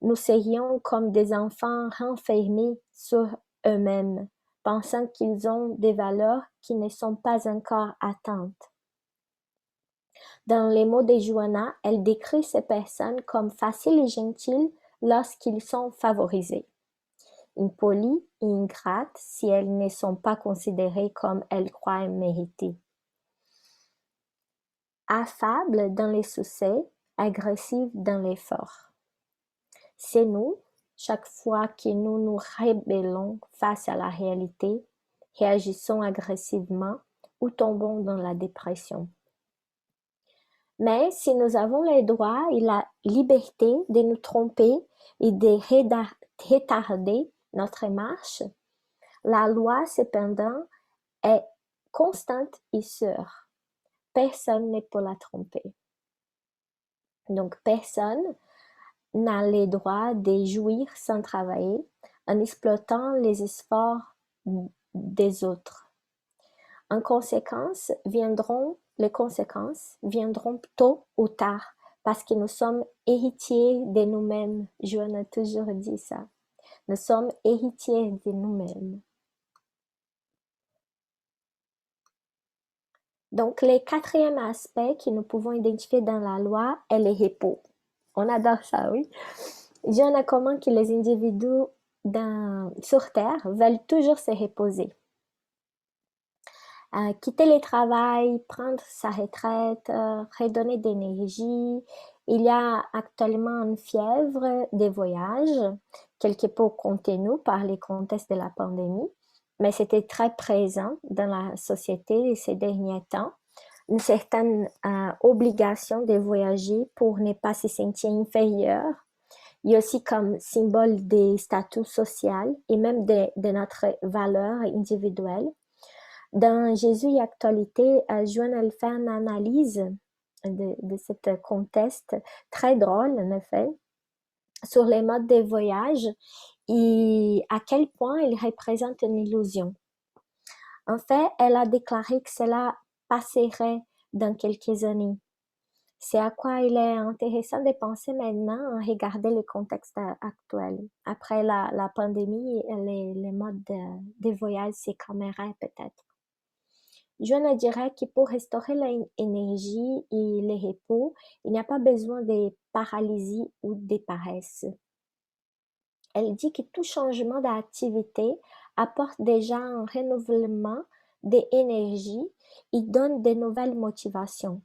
S1: nous serions comme des enfants renfermés sur eux-mêmes, pensant qu'ils ont des valeurs qui ne sont pas encore atteintes. Dans les mots de Joanna, elle décrit ces personnes comme faciles et gentilles lorsqu'ils sont favorisés, impolies et ingrates si elles ne sont pas considérées comme elles croient mériter, affables dans les succès, agressives dans l'effort. C'est nous, chaque fois que nous nous rébellons face à la réalité, réagissons agressivement ou tombons dans la dépression. Mais si nous avons le droit et la liberté de nous tromper et de retarder notre marche, la loi cependant est constante et sûre. Personne ne peut la tromper. Donc personne n'a le droit de jouir sans travailler en exploitant les efforts des autres. Les conséquences viendront tôt ou tard parce que nous sommes héritiers de nous-mêmes. Joanne a toujours dit ça. Nous sommes héritiers de nous-mêmes. Donc, le quatrième aspect que nous pouvons identifier dans la loi est le repos. On adore ça, oui. Joanne a comment que les individus sur Terre veulent toujours se reposer. Quitter le travail, prendre sa retraite, redonner d'énergie. Il y a actuellement une fièvre des voyages, quelque peu contenue par les contextes de la pandémie, mais c'était très présent dans la société ces derniers temps. Une certaine obligation de voyager pour ne pas se sentir inférieur. Il y a aussi comme symbole de statut social et même de notre valeur individuelle. Dans Jésus et actualité, Joanne elle fait une analyse de ce contexte très drôle en effet sur les modes de voyage et à quel point il représente une illusion. En fait, elle a déclaré que cela passerait dans quelques années. C'est à quoi il est intéressant de penser maintenant en regardant le contexte actuel. Après la pandémie, les modes de voyage se calmeraient peut-être. Joanna dirait que pour restaurer l'énergie et le repos, il n'y a pas besoin de paralysie ou de paresse. Elle dit que tout changement d'activité apporte déjà un renouvellement d'énergie et donne de nouvelles motivations.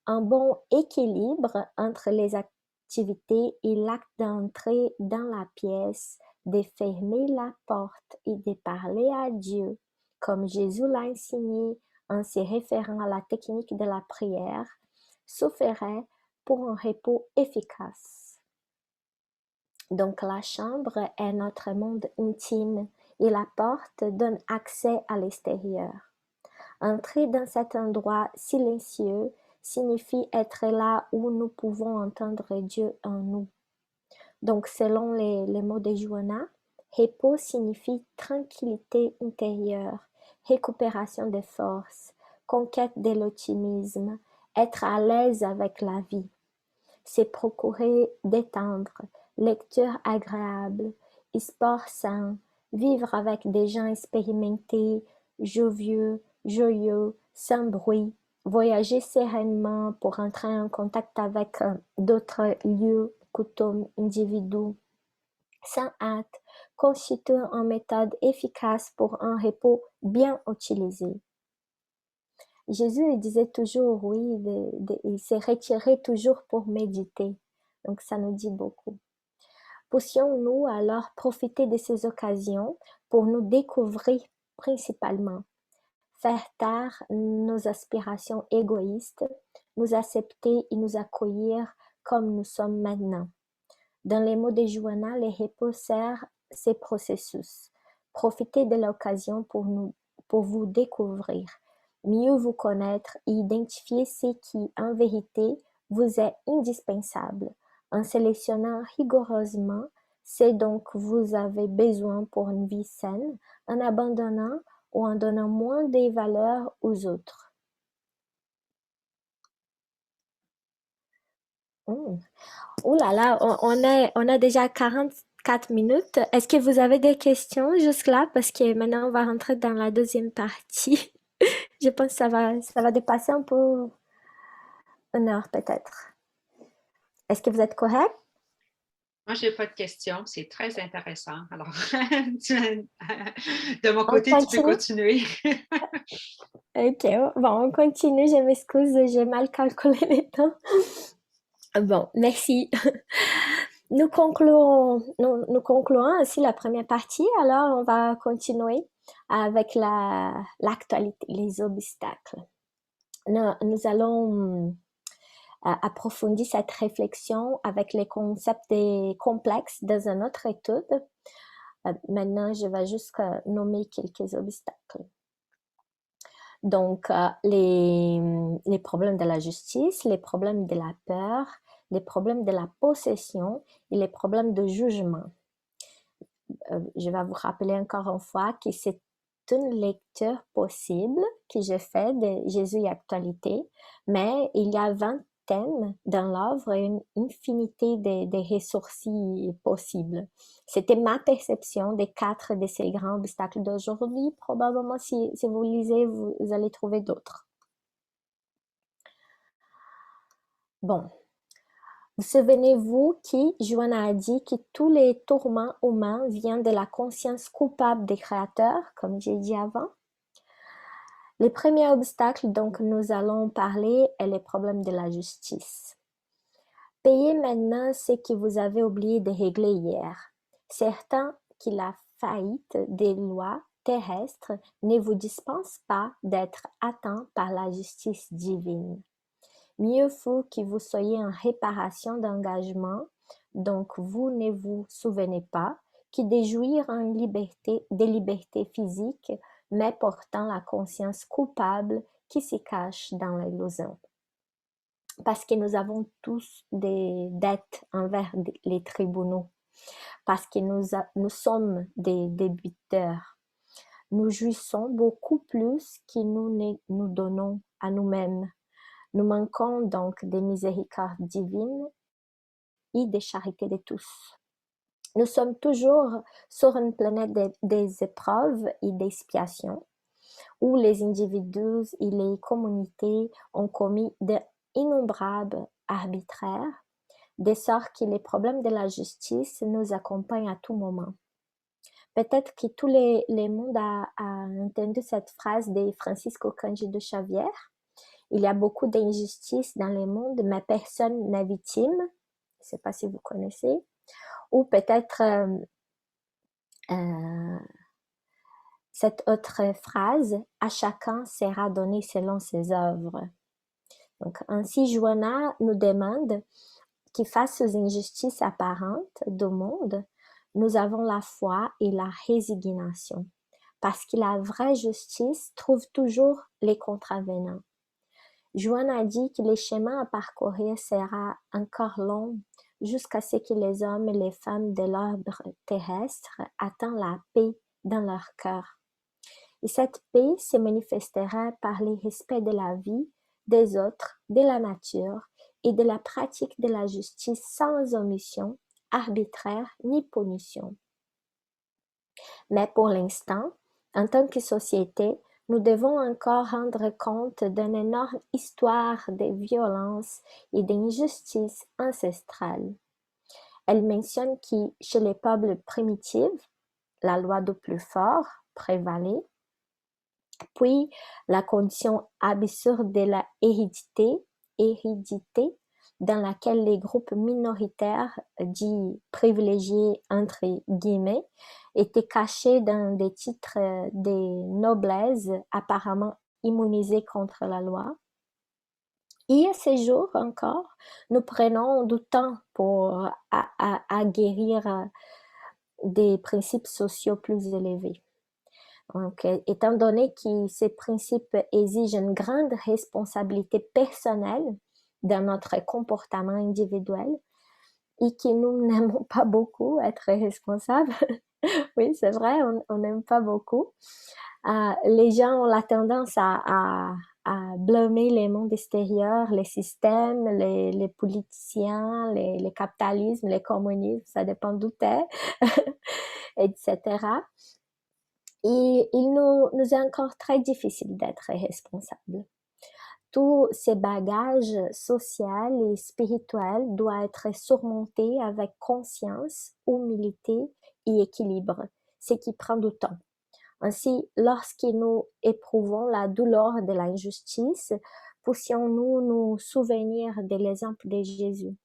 S1: Un bon équilibre entre les activités et l'acte d'entrer dans la pièce, de fermer la porte et de parler à Dieu, comme Jésus l'a enseigné en se référant à la technique de la prière, suffirait pour un repos efficace. Donc la chambre est notre monde intime et la porte donne accès à l'extérieur. Entrer dans cet endroit silencieux signifie être là où nous pouvons entendre Dieu en nous. Donc selon les mots de Joanna, repos signifie tranquillité intérieure, récupération des forces, conquête de l'optimisme, être à l'aise avec la vie. C'est procurer détendre, lecture agréable, sport sain, vivre avec des gens expérimentés, jovieux, joyeux, sans bruit, voyager sereinement pour entrer en contact avec d'autres lieux, coutumes, individus, sans hâte, constitue une méthode efficace pour un repos bien utilisé. Jésus disait toujours, oui, il s'est retiré toujours pour méditer. Donc, ça nous dit beaucoup. Puissions-nous alors profiter de ces occasions pour nous découvrir principalement, faire taire nos aspirations égoïstes, nous accepter et nous accueillir comme nous sommes maintenant. Dans les mots de Joanna, le repos sert ces processus. Profitez de l'occasion pour vous découvrir, mieux vous connaître et identifier ce qui, en vérité, vous est indispensable, en sélectionnant rigoureusement ce dont vous avez besoin pour une vie saine, en abandonnant ou en donnant moins de valeur aux autres. Oh là là, on a déjà 44 minutes. Est-ce que vous avez des questions jusque-là? Parce que maintenant, on va rentrer dans la deuxième partie. Je pense que ça va dépasser un peu une heure peut-être. Est-ce que vous êtes correct?
S2: Moi, je n'ai pas de questions. C'est très intéressant. Alors, de mon
S1: On
S2: côté, tu peux
S1: continue?
S2: continuer.
S1: Ok, bon, on continue. Je m'excuse, j'ai mal calculé les temps. Bon, merci. Nous concluons ainsi la première partie. Alors, on va continuer avec l'actualité, les obstacles. Nous allons approfondir cette réflexion avec les concepts complexes dans une autre étude. Maintenant, je vais juste nommer quelques obstacles. Donc, les problèmes de la justice, les problèmes de la peur, les problèmes de la possession et les problèmes de jugement. Je vais vous rappeler encore une fois que c'est une lecture possible que j'ai faite de Jésus et actualité, mais il y a 20 thèmes dans l'œuvre et une infinité de ressources possibles. C'était ma perception des 4 de ces grands obstacles d'aujourd'hui. Probablement, si vous lisez, vous allez trouver d'autres. Bon. Vous souvenez-vous que Joanna a dit que tous les tourments humains viennent de la conscience coupable des créateurs, comme j'ai dit avant? Le premier obstacle dont nous allons parler est le problème de la justice. Payez maintenant ce que vous avez oublié de régler hier. Certain que la faillite des lois terrestres ne vous dispense pas d'être atteint par la justice divine. Mieux faut que vous soyez en réparation d'engagement, donc vous ne vous souvenez pas, que de jouir en liberté, des libertés physiques, mais portant la conscience coupable qui se cache dans l'illusion. Parce que nous avons tous des dettes envers les tribunaux, parce que nous sommes des débiteurs. Nous jouissons beaucoup plus que nous donnons à nous-mêmes. Nous manquons donc des miséricordes divines et des charités de tous. Nous sommes toujours sur une planète des épreuves et d'expiation, où les individus et les communautés ont commis d'innombrables arbitraires, de sorte que les problèmes de la justice nous accompagnent à tout moment. Peut-être que tout le monde a entendu cette phrase de Francisco Cândido Xavier. Il y a beaucoup d'injustices dans le monde, mais personne n'est victime. Je ne sais pas si vous connaissez. Ou peut-être cette autre phrase, à chacun sera donné selon ses œuvres. Donc, ainsi, Joanna nous demande que face aux injustices apparentes du monde, nous avons la foi et la résignation. Parce que la vraie justice trouve toujours les contravenants. Joanna a dit que le chemin à parcourir sera encore long jusqu'à ce que les hommes et les femmes de l'ordre terrestre atteignent la paix dans leur cœur. Et cette paix se manifestera par le respect de la vie, des autres, de la nature et de la pratique de la justice sans omission, arbitraire ni punition. Mais pour l'instant, en tant que société, nous devons encore rendre compte d'une énorme histoire de violence et d'injustice ancestrale. Elle mentionne que chez les peuples primitifs, la loi du plus fort prévalait, puis la condition absurde de la hérédité dans laquelle les groupes minoritaires, dits privilégiés entre guillemets, étaient cachés dans des titres des noblesses apparemment immunisés contre la loi. Et à ce jour encore, nous prenons du temps pour guérir des principes sociaux plus élevés. Donc, étant donné que ces principes exigent une grande responsabilité personnelle dans notre comportement individuel et que nous n'aimons pas beaucoup être responsables, oui, c'est vrai, on n'aime pas beaucoup. Les gens ont la tendance à blâmer les mondes extérieurs, les systèmes, les politiciens, les capitalismes, les communismes, ça dépend d'où t'es, etc. Et il nous est encore très difficile d'être responsables. Tous ces bagages sociaux et spirituels doivent être surmontés avec conscience, humilité et équilibre, ce qui prend du temps. Ainsi, lorsque nous éprouvons la douleur de l'injustice, puissions-nous nous souvenir de l'exemple de Jésus,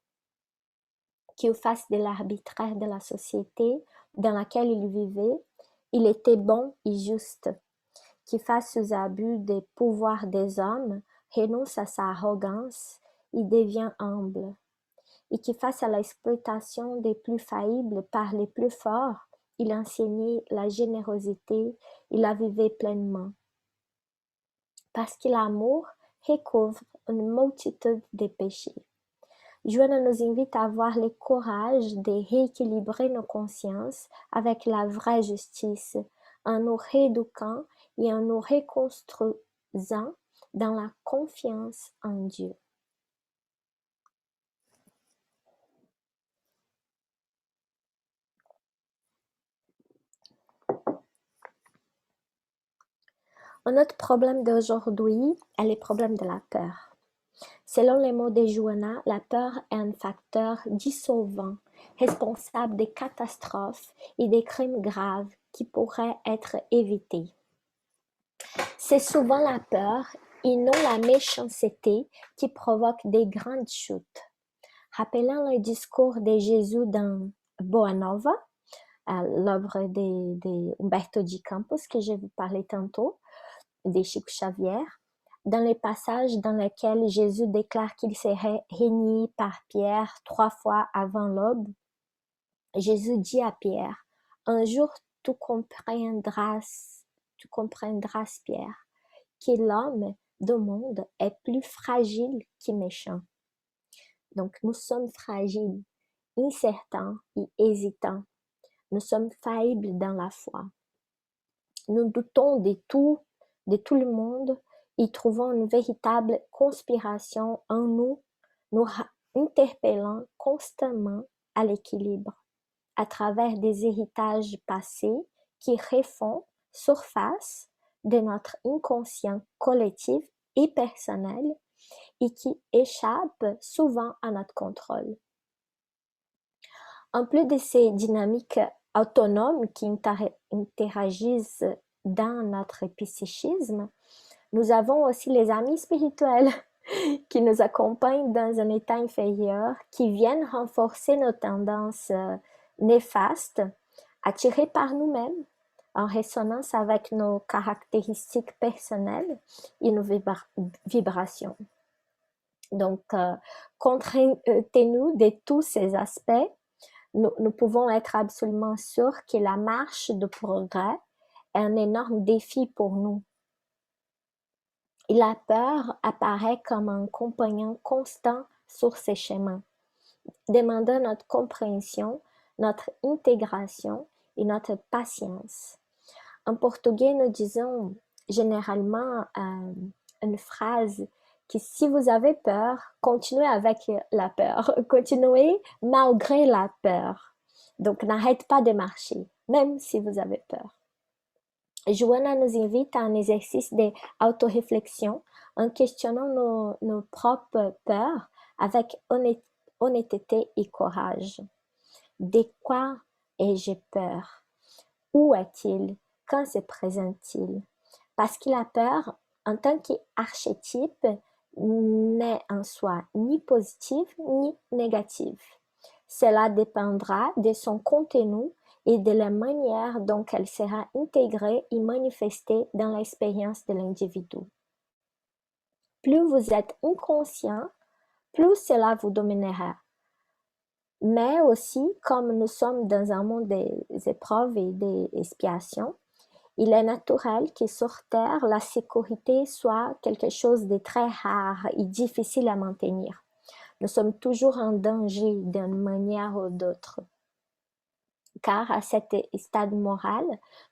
S1: qui, face de l'arbitraire de la société dans laquelle il vivait, il était bon et juste, qui, face aux abus des pouvoirs des hommes, renonce à sa arrogance et devient humble, et qui, face à l'exploitation des plus faillibles par les plus forts, il enseignait la générosité, il la vivait pleinement. Parce que l'amour recouvre une multitude de péchés. Joanna nous invite à avoir le courage de rééquilibrer nos consciences avec la vraie justice, en nous rééduquant et en nous reconstruisant dans la confiance en Dieu. Un autre problème d'aujourd'hui est le problème de la peur. Selon les mots de Joanna, la peur est un facteur dissolvant, responsable des catastrophes et des crimes graves qui pourraient être évités. C'est souvent la peur et non la méchanceté qui provoque des grandes chutes. Rappelons le discours de Jésus dans Boa Nova, l'œuvre de Humberto de Campos que je vous parlais tantôt, de Chico Xavier, dans les passages dans lesquels Jésus déclare qu'il serait renié par Pierre 3 fois avant l'aube. Jésus dit à Pierre, « Un jour tu comprendras, Pierre, que l'homme du monde est plus fragile que méchant. » Donc nous sommes fragiles, incertains et hésitants. Nous sommes faillibles dans la foi. Nous doutons de tout le monde et trouvons une véritable conspiration en nous, nous interpellant constamment à l'équilibre, à travers des héritages passés qui refont surface de notre inconscient collectif et personnel et qui échappent souvent à notre contrôle. En plus de ces dynamiques autonomes qui interagissent dans notre psychisme, nous avons aussi les amis spirituels qui nous accompagnent dans un état inférieur, qui viennent renforcer nos tendances néfastes, attirées par nous-mêmes, en résonance avec nos caractéristiques personnelles et nos vibrations. Donc, comptez-nous de tous ces aspects. Nous pouvons être absolument sûrs que la marche de progrès est un énorme défi pour nous. Et la peur apparaît comme un compagnon constant sur ces chemins, demandant notre compréhension, notre intégration et notre patience. En portugais, nous disons généralement une phrase que si vous avez peur, continuez avec la peur, continuez malgré la peur. Donc, n'arrête pas de marcher, même si vous avez peur. Joanna nous invite à un exercice d'autoréflexion en questionnant nos propres peurs avec honnêteté et courage. De quoi ai-je peur? Où est-il? Quand se présente-t-il? Parce que la peur, en tant qu'archétype, n'est en soi ni positive ni négative. Cela dépendra de son contenu et de la manière dont elle sera intégrée et manifestée dans l'expérience de l'individu. Plus vous êtes inconscient, plus cela vous dominera. Mais aussi, comme nous sommes dans un monde des épreuves et des expiations, il est naturel que sur Terre, la sécurité soit quelque chose de très rare et difficile à maintenir. Nous sommes toujours en danger d'une manière ou d'autre. Car à cet stade moral,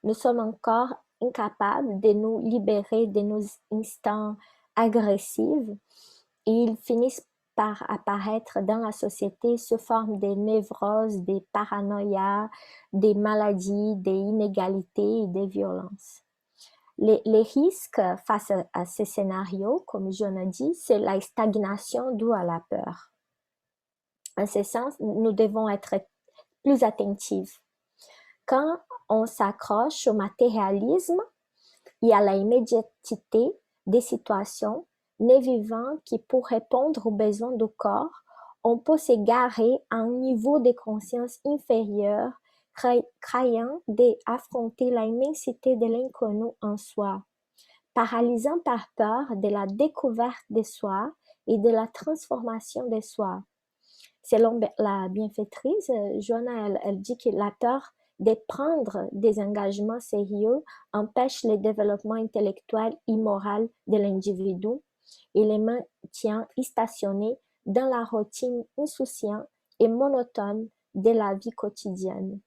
S1: nous sommes encore incapables de nous libérer de nos instincts agressifs et ils finissent par apparaître dans la société sous forme des névroses, des paranoïas, des maladies, des inégalités et des violences. Les risques face à ces scénarios, comme je l'ai dit, c'est la stagnation due à la peur. En ce sens, nous devons être plus attentifs. Quand on s'accroche au matérialisme et à la immédiateté des situations, ne vivant que pour répondre aux besoins du corps, on peut s'égarer à un niveau de conscience inférieur, craignant d'affronter l'immensité de l'inconnu en soi, paralysant par peur de la découverte de soi et de la transformation de soi. Selon la bienfaitrice, Joanna, elle dit que la peur de prendre des engagements sérieux empêche le développement intellectuel et moral de l'individu et les maintient stationnés dans la routine insouciante et monotone de la vie quotidienne.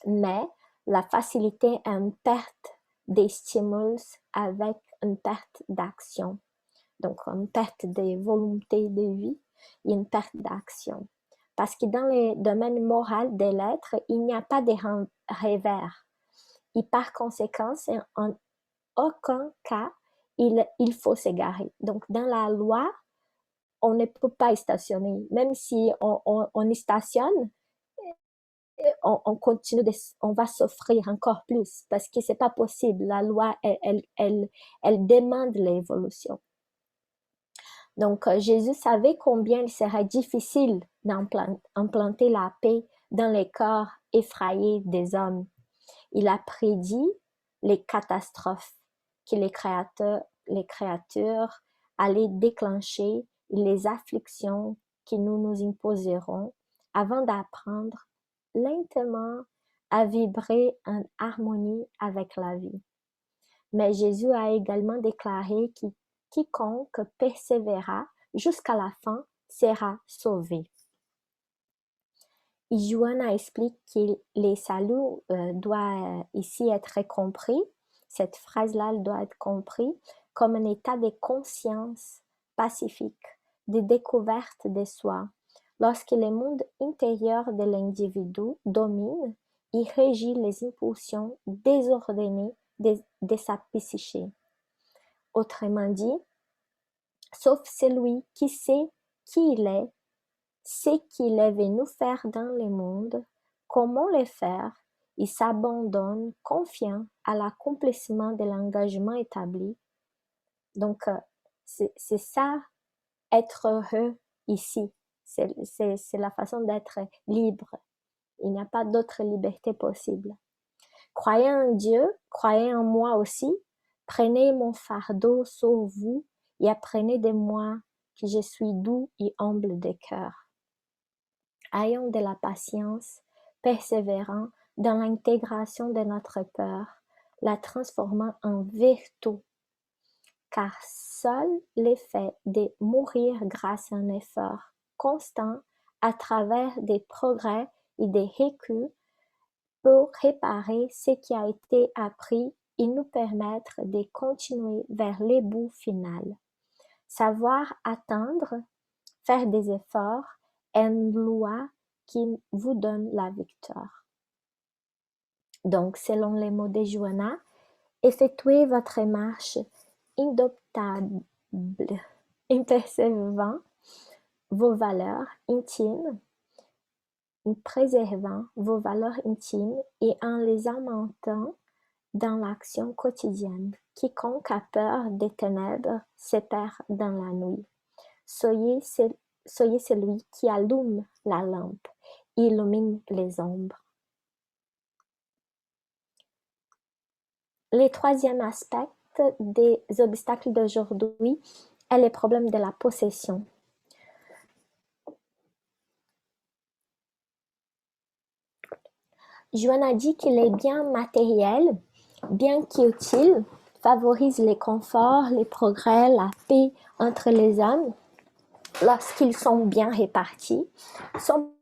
S1: Mais la facilité est une perte des stimulus avec une perte d'action. Donc, une perte de volonté de vie et une perte d'action. Parce que dans le domaine moral de l'être, il n'y a pas de revers. Et par conséquent, en aucun cas, il faut s'égarer. Donc, dans la loi, on ne peut pas stationner. Même si on stationne, on continue, on va souffrir encore plus parce que c'est pas possible. La loi, elle demande l'évolution. Donc, Jésus savait combien il serait difficile d'implanter la paix dans les cœurs effrayés des hommes. Il a prédit les catastrophes que les créatures allaient déclencher et les afflictions que nous imposerons avant d'apprendre lentement à vibrer en harmonie avec la vie. Mais Jésus a également déclaré que quiconque persévérera jusqu'à la fin sera sauvé. Et Joanna explique que le salut doit ici être compris, cette phrase-là doit être comprise comme un état de conscience pacifique, de découverte de soi, lorsque le monde intérieur de l'individu domine et régit les impulsions désordonnées de sa psyché. Autrement dit, sauf celui qui sait qui il est, ce qu'il est venu faire dans le monde, comment le faire, il s'abandonne confiant à l'accomplissement de l'engagement établi. Donc, c'est ça, être heureux ici. C'est la façon d'être libre. Il n'y a pas d'autre liberté possible. Croyez en Dieu, croyez en moi aussi. Prenez mon fardeau sur vous et apprenez de moi que je suis doux et humble de cœur. Ayons de la patience, persévérant dans l'intégration de notre peur, la transformant en vertu, car seul l'effet de mourir grâce à un effort constant à travers des progrès et des reculs peut réparer ce qui a été appris et nous permettre de continuer vers le but final. Savoir attendre, faire des efforts est une loi qui vous donne la victoire. Donc, selon les mots de Joanna, effectuez votre marche indoptable, en persévérant vos valeurs intimes, en préservant vos valeurs intimes et en les augmentant dans l'action quotidienne. Quiconque a peur des ténèbres se perd dans la nuit. Soyez celui qui allume la lampe, illumine les ombres. Le troisième aspect des obstacles d'aujourd'hui est le problème de la possession. Joanna dit que les biens matériels, bien qu'utiles, favorisent les conforts, les progrès, la paix entre les hommes, lorsqu'ils sont bien répartis, sont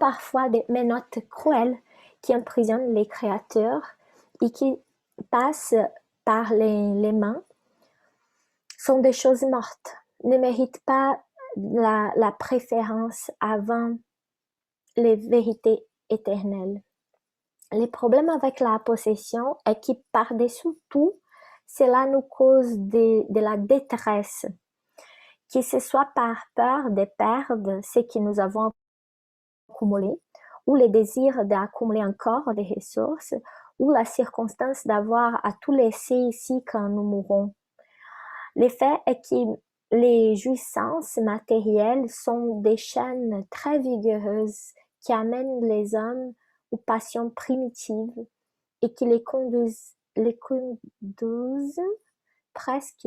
S1: parfois des menottes cruelles qui emprisonnent les créateurs et qui passent par les mains, sont des choses mortes, ne méritent pas la préférence avant les vérités éternelles. Le problème avec la possession est que par-dessous tout, cela nous cause de la détresse, que ce soit par peur de perdre ce que nous avons accumulé, ou le désir d'accumuler encore des ressources, ou la circonstance d'avoir à tout laisser ici quand nous mourrons. Le fait est que les jouissances matérielles sont des chaînes très vigoureuses qui amènent les hommes aux passions primitives et qui les conduisent presque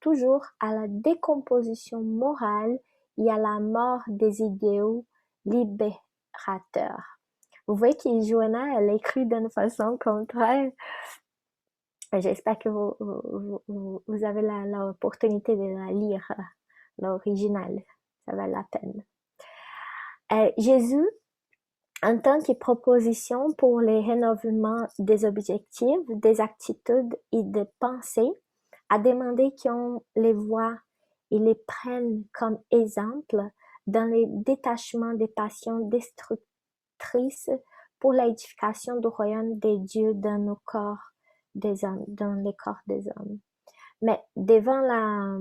S1: toujours à la décomposition morale et à la mort des idéaux libérateurs. Vous voyez que Joanna, elle écrit d'une façon contraire. J'espère que vous avez l'opportunité de la lire, l'original. Ça vaut la peine. Jésus, en tant que proposition pour le renouvellement des objectifs, des attitudes et des pensées, a demandé qu'on les voit et les prenne comme exemple dans le détachement des passions destructrices pour l'édification du royaume de Dieu dans nos corps des hommes, dans les corps des hommes. Mais devant la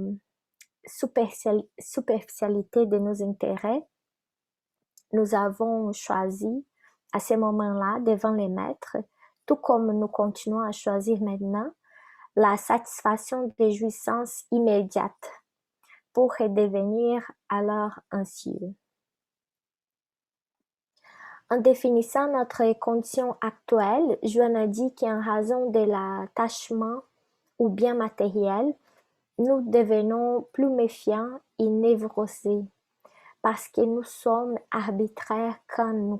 S1: superficialité de nos intérêts, nous avons choisi à ce moment-là, devant les maîtres, tout comme nous continuons à choisir maintenant, la satisfaction des jouissances immédiates pour devenir alors anxieux. En définissant notre condition actuelle, Joanna dit qu'en raison de l'attachement aux biens matériels, nous devenons plus méfiants et névrosés parce que nous sommes arbitraires quant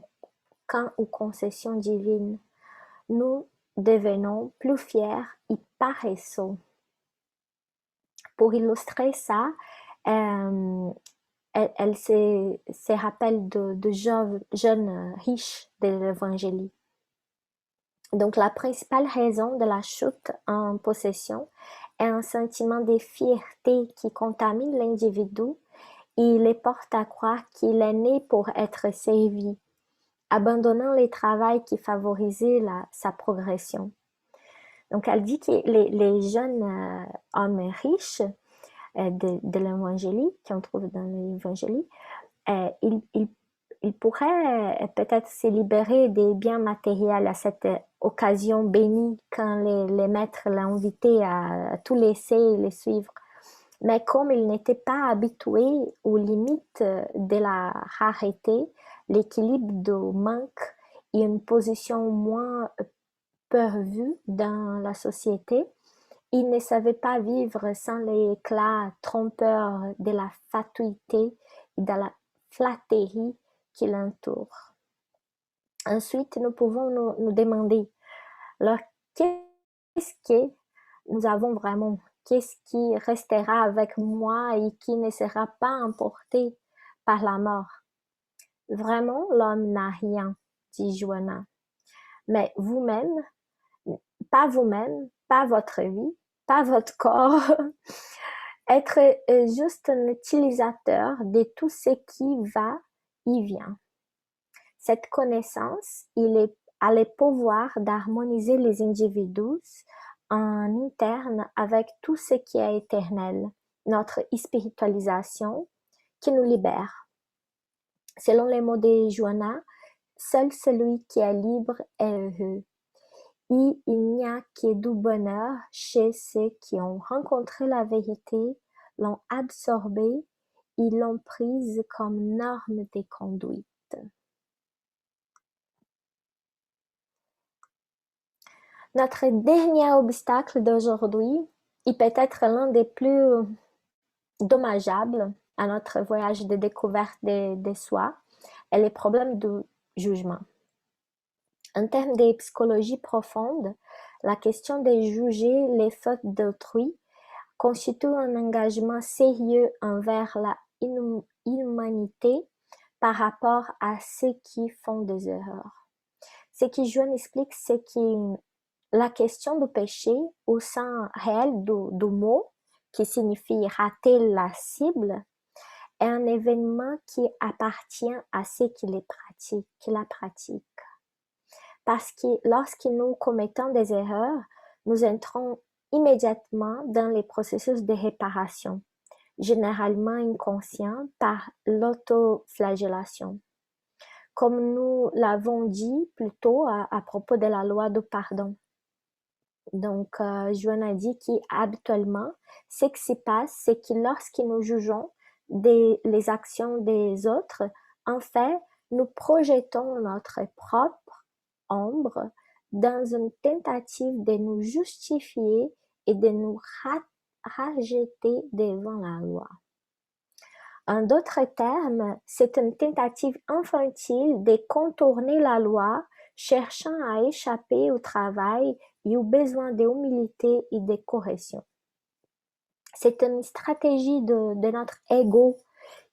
S1: aux concessions divines. Nous devenons plus fiers et paresseux. Pour illustrer ça, elle se rappelle de jeunes riches de l'Évangile. Donc, la principale raison de la chute en possession est un sentiment de fierté qui contamine l'individu et les porte à croire qu'il est né pour être servi, abandonnant le travail qui favorisait sa progression. Donc, elle dit que les jeunes hommes riches de l'évangile, qu'on trouve dans l'évangile, ils pourraient peut-être se libérer des biens matériels à cette occasion bénie quand les maîtres l'ont invité à tout laisser et les suivre. Mais comme ils n'étaient pas habitués aux limites de la rareté, l'équilibre du manque et une position moins vue dans la société, ils ne savaient pas vivre sans l'éclat trompeur de la fatuité et de la flatterie qui l'entoure. Ensuite, nous pouvons nous demander, alors, qu'est-ce que nous avons vraiment? Qu'est-ce qui restera avec moi et qui ne sera pas emporté par la mort? Vraiment, l'homme n'a rien, dit Joanna. Mais vous-même, pas votre vie, pas votre corps, être juste un utilisateur de tout ce qui va et vient. Cette connaissance, a le pouvoir d'harmoniser les individus en interne avec tout ce qui est éternel, notre spiritualisation qui nous libère. Selon les mots de Joanna, seul celui qui est libre est heureux. il n'y a que du bonheur chez ceux qui ont rencontré la vérité, l'ont absorbée et l'ont prise comme norme de conduite. Notre dernier obstacle d'aujourd'hui est peut-être l'un des plus dommageables à notre voyage de découverte de soi, est le problème du jugement. En termes de psychologie profonde, la question de juger les fautes d'autrui constitue un engagement sérieux envers la humanité par rapport à ceux qui font des erreurs. Ce que Juan explique, c'est que la question du péché au sens réel du mot, qui signifie rater la cible, est un événement qui appartient à ceux qui la pratiquent. Parce que lorsque nous commettons des erreurs, nous entrons immédiatement dans les processus de réparation, généralement inconscients par l'autoflagellation. Comme nous l'avons dit plus tôt à propos de la loi du pardon. Donc, Juan a dit qu'habituellement, ce qui se passe, c'est que lorsque nous jugeons les actions des autres, en fait, nous projetons notre propre ombre dans une tentative de nous justifier et de nous rajeter devant la loi. En d'autres termes, c'est une tentative infantile de contourner la loi, cherchant à échapper au travail et au besoin d'humilité et de correction. C'est une stratégie de notre ego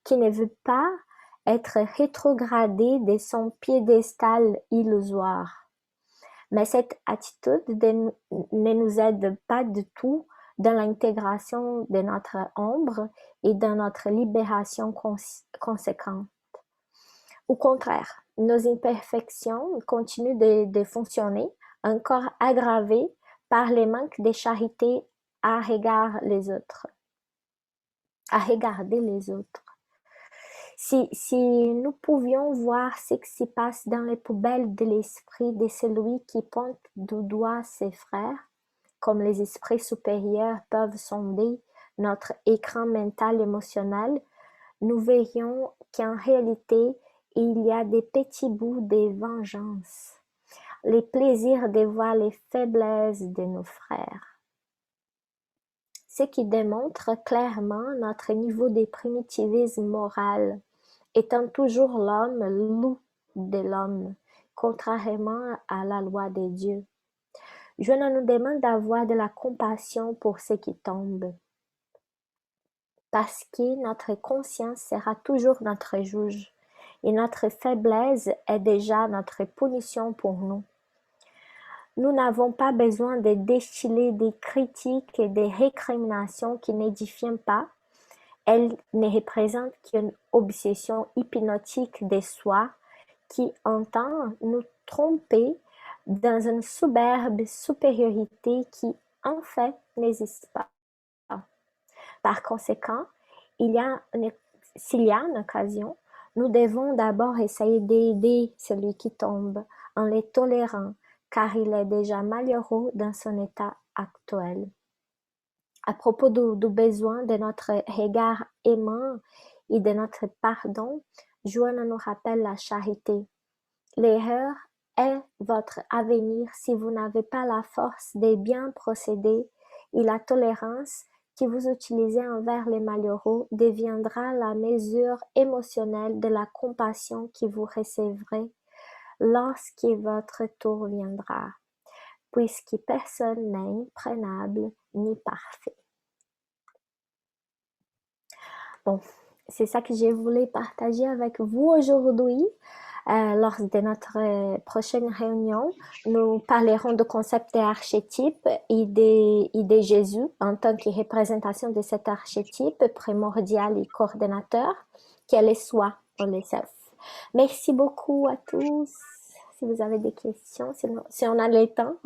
S1: qui ne veut pas être rétrogradé de son piédestal illusoire. Mais cette attitude ne nous aide pas du tout dans l'intégration de notre ombre et dans notre libération conséquente. Au contraire, nos imperfections continuent de fonctionner, encore aggravées par les manques de charité à regarder les autres. Si nous pouvions voir ce qui se passe dans les poubelles de l'esprit de celui qui pointe du doigt ses frères, comme les esprits supérieurs peuvent sonder notre écran mental émotionnel, nous verrions qu'en réalité, il y a des petits bouts de vengeance, les plaisirs de voir les faiblesses de nos frères. Ce qui démontre clairement notre niveau de primitivisme moral, étant toujours l'homme loup de l'homme, contrairement à la loi de Dieu. Juan nous demande d'avoir de la compassion pour ceux qui tombent, parce que notre conscience sera toujours notre juge, et notre faiblesse est déjà notre punition pour nous. Nous n'avons pas besoin de distiller des critiques et des récriminations qui n'édifient pas. Elles ne représentent qu'une obsession hypnotique de soi qui entend nous tromper dans une superbe supériorité qui, en fait, n'existe pas. Par conséquent, s'il y a une occasion, nous devons d'abord essayer d'aider celui qui tombe en le tolérant, car il est déjà malheureux dans son état actuel. À propos du besoin de notre regard aimant et de notre pardon, Juan nous rappelle la charité. L'erreur est votre avenir si vous n'avez pas la force de bien procéder, et la tolérance que vous utilisez envers les malheureux deviendra la mesure émotionnelle de la compassion que vous recevrez lorsque votre tour viendra, puisque personne n'est imprenable ni parfait. Bon, c'est ça que je voulais partager avec vous aujourd'hui. Lors de notre prochaine réunion, nous parlerons de concept d'archétype et de Jésus en tant que représentation de cet archétype primordial et coordonnateur, qu'elle est soi, on le sait. Merci beaucoup à tous. Si vous avez des questions, si on a le temps.